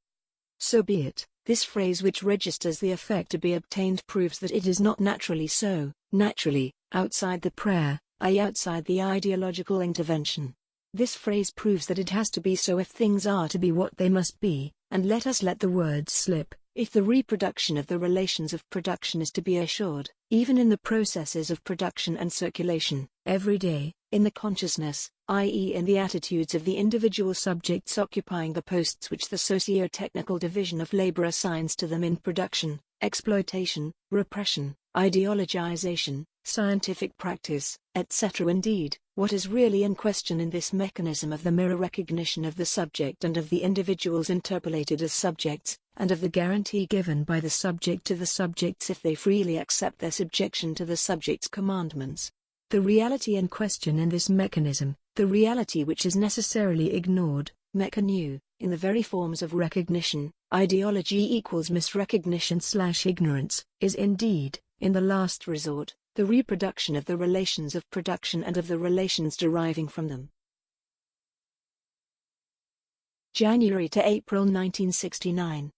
So be it. This phrase which registers the effect to be obtained proves that it is not naturally so, naturally, outside the prayer, i.e. outside the ideological intervention. This phrase proves that it has to be so if things are to be what they must be, and let us let the words slip, if the reproduction of the relations of production is to be assured, even in the processes of production and circulation, every day, in the consciousness, i.e. in the attitudes of the individual subjects occupying the posts which the socio-technical division of labor assigns to them in production, exploitation, repression, ideologization, scientific practice, etc. Indeed, what is really in question in this mechanism of the mirror recognition of the subject and of the individuals interpolated as subjects, and of the guarantee given by the subject to the subjects if they freely accept their subjection to the subject's commandments. The reality in question in this mechanism, the reality which is necessarily ignored, mechanu, in the very forms of recognition, ideology equals misrecognition/ignorance, is indeed, in the last resort, the reproduction of the relations of production and of the relations deriving from them. January to April 1969.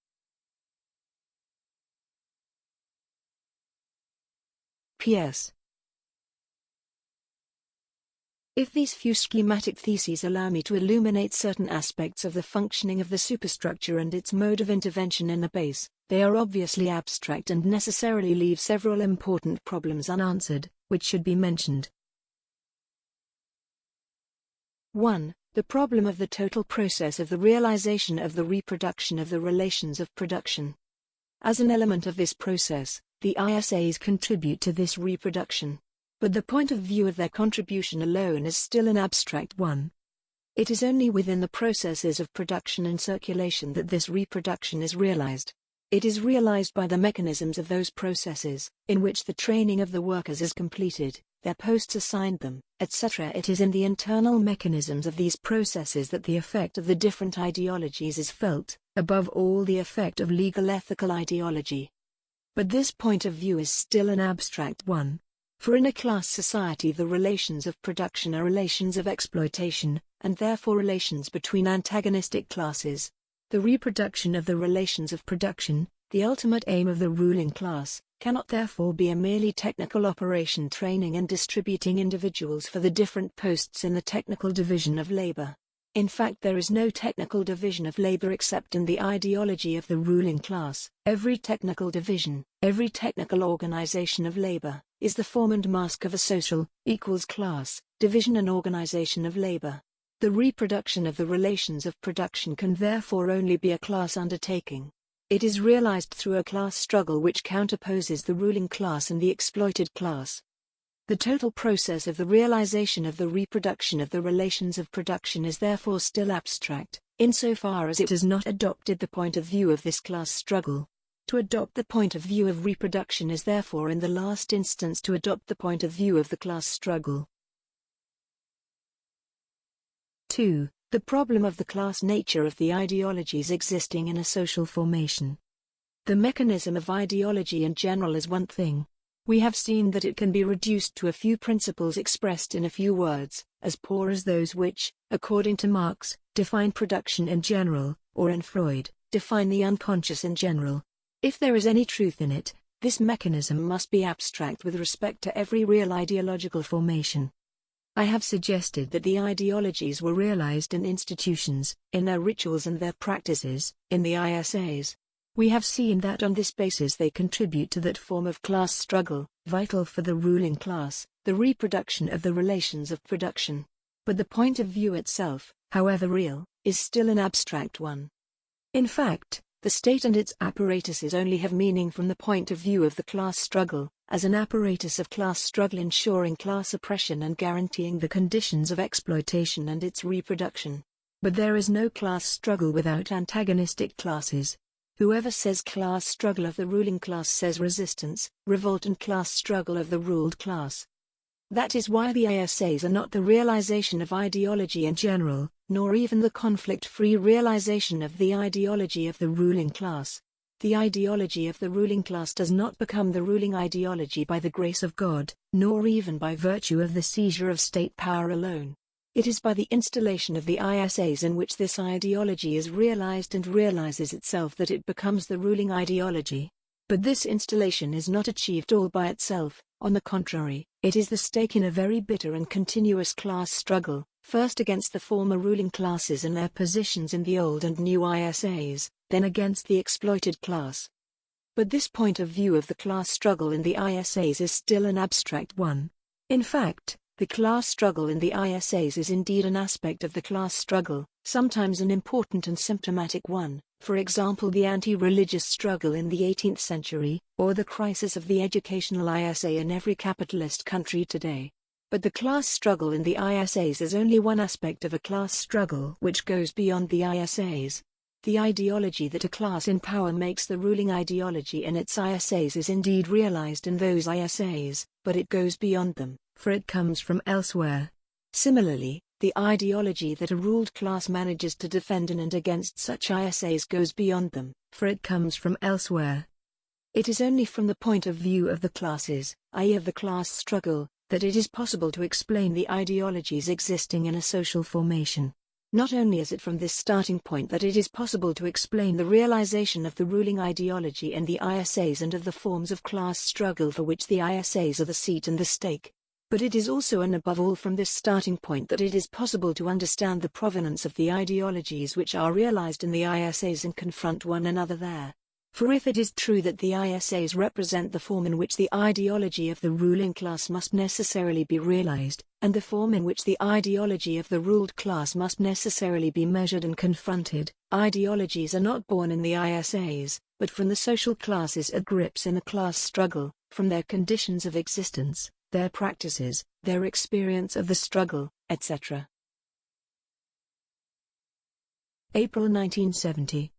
P.S. If these few schematic theses allow me to illuminate certain aspects of the functioning of the superstructure and its mode of intervention in the base, they are obviously abstract and necessarily leave several important problems unanswered, which should be mentioned. 1. The problem of the total process of the realization of the reproduction of the relations of production. As an element of this process, the ISAs contribute to this reproduction. But the point of view of their contribution alone is still an abstract one. It is only within the processes of production and circulation that this reproduction is realized. It is realized by the mechanisms of those processes, in which the training of the workers is completed, their posts assigned them, etc. It is in the internal mechanisms of these processes that the effect of the different ideologies is felt, above all the effect of legal ethical ideology. But this point of view is still an abstract one. For in a class society the relations of production are relations of exploitation, and therefore relations between antagonistic classes. The reproduction of the relations of production, the ultimate aim of the ruling class, cannot therefore be a merely technical operation training and distributing individuals for the different posts in the technical division of labor. In fact, there is no technical division of labor except in the ideology of the ruling class. Every technical division, every technical organization of labor, is the form and mask of a social, class, division and organization of labor. The reproduction of the relations of production can therefore only be a class undertaking. It is realized through a class struggle which counterposes the ruling class and the exploited class. The total process of the realization of the reproduction of the relations of production is therefore still abstract, insofar as it has not adopted the point of view of this class struggle. To adopt the point of view of reproduction is therefore in the last instance to adopt the point of view of the class struggle. 2. The problem of the class nature of the ideologies existing in a social formation. The mechanism of ideology in general is one thing. We have seen that it can be reduced to a few principles expressed in a few words, as poor as those which, according to Marx, define production in general, or in Freud, define the unconscious in general. If there is any truth in it, this mechanism must be abstract with respect to every real ideological formation. I have suggested that the ideologies were realized in institutions, in their rituals and their practices, in the ISAs. We have seen that on this basis they contribute to that form of class struggle, vital for the ruling class, the reproduction of the relations of production. But the point of view itself, however real, is still an abstract one. In fact, the state and its apparatuses only have meaning from the point of view of the class struggle, as an apparatus of class struggle ensuring class oppression and guaranteeing the conditions of exploitation and its reproduction. But there is no class struggle without antagonistic classes. Whoever says class struggle of the ruling class says resistance, revolt and class struggle of the ruled class. That is why the ISAs are not the realization of ideology in general, nor even the conflict-free realization of the ideology of the ruling class. The ideology of the ruling class does not become the ruling ideology by the grace of God, nor even by virtue of the seizure of state power alone. It is by the installation of the ISAs in which this ideology is realized and realizes itself that it becomes the ruling ideology. But this installation is not achieved all by itself. On the contrary, it is the stake in a very bitter and continuous class struggle, first against the former ruling classes and their positions in the old and new ISAs, then against the exploited class. But this point of view of the class struggle in the ISAs is still an abstract one. In fact, the class struggle in the ISAs is indeed an aspect of the class struggle, sometimes an important and symptomatic one, for example the anti-religious struggle in the 18th century, or the crisis of the educational ISA in every capitalist country today. But the class struggle in the ISAs is only one aspect of a class struggle which goes beyond the ISAs. The ideology that a class in power makes the ruling ideology in its ISAs is indeed realized in those ISAs, but it goes beyond them, for it comes from elsewhere. Similarly, the ideology that a ruled class manages to defend in and against such ISAs goes beyond them, for it comes from elsewhere. It is only from the point of view of the classes, i.e. of the class struggle, that it is possible to explain the ideologies existing in a social formation. Not only is it from this starting point that it is possible to explain the realization of the ruling ideology and the ISAs and of the forms of class struggle for which the ISAs are the seat and the stake, but it is also and above all from this starting point that it is possible to understand the provenance of the ideologies which are realized in the ISAs and confront one another there. For if it is true that the ISAs represent the form in which the ideology of the ruling class must necessarily be realized, and the form in which the ideology of the ruled class must necessarily be measured and confronted, ideologies are not born in the ISAs, but from the social classes at grips in a class struggle, from their conditions of existence, their practices, their experience of the struggle, etc. April 1970.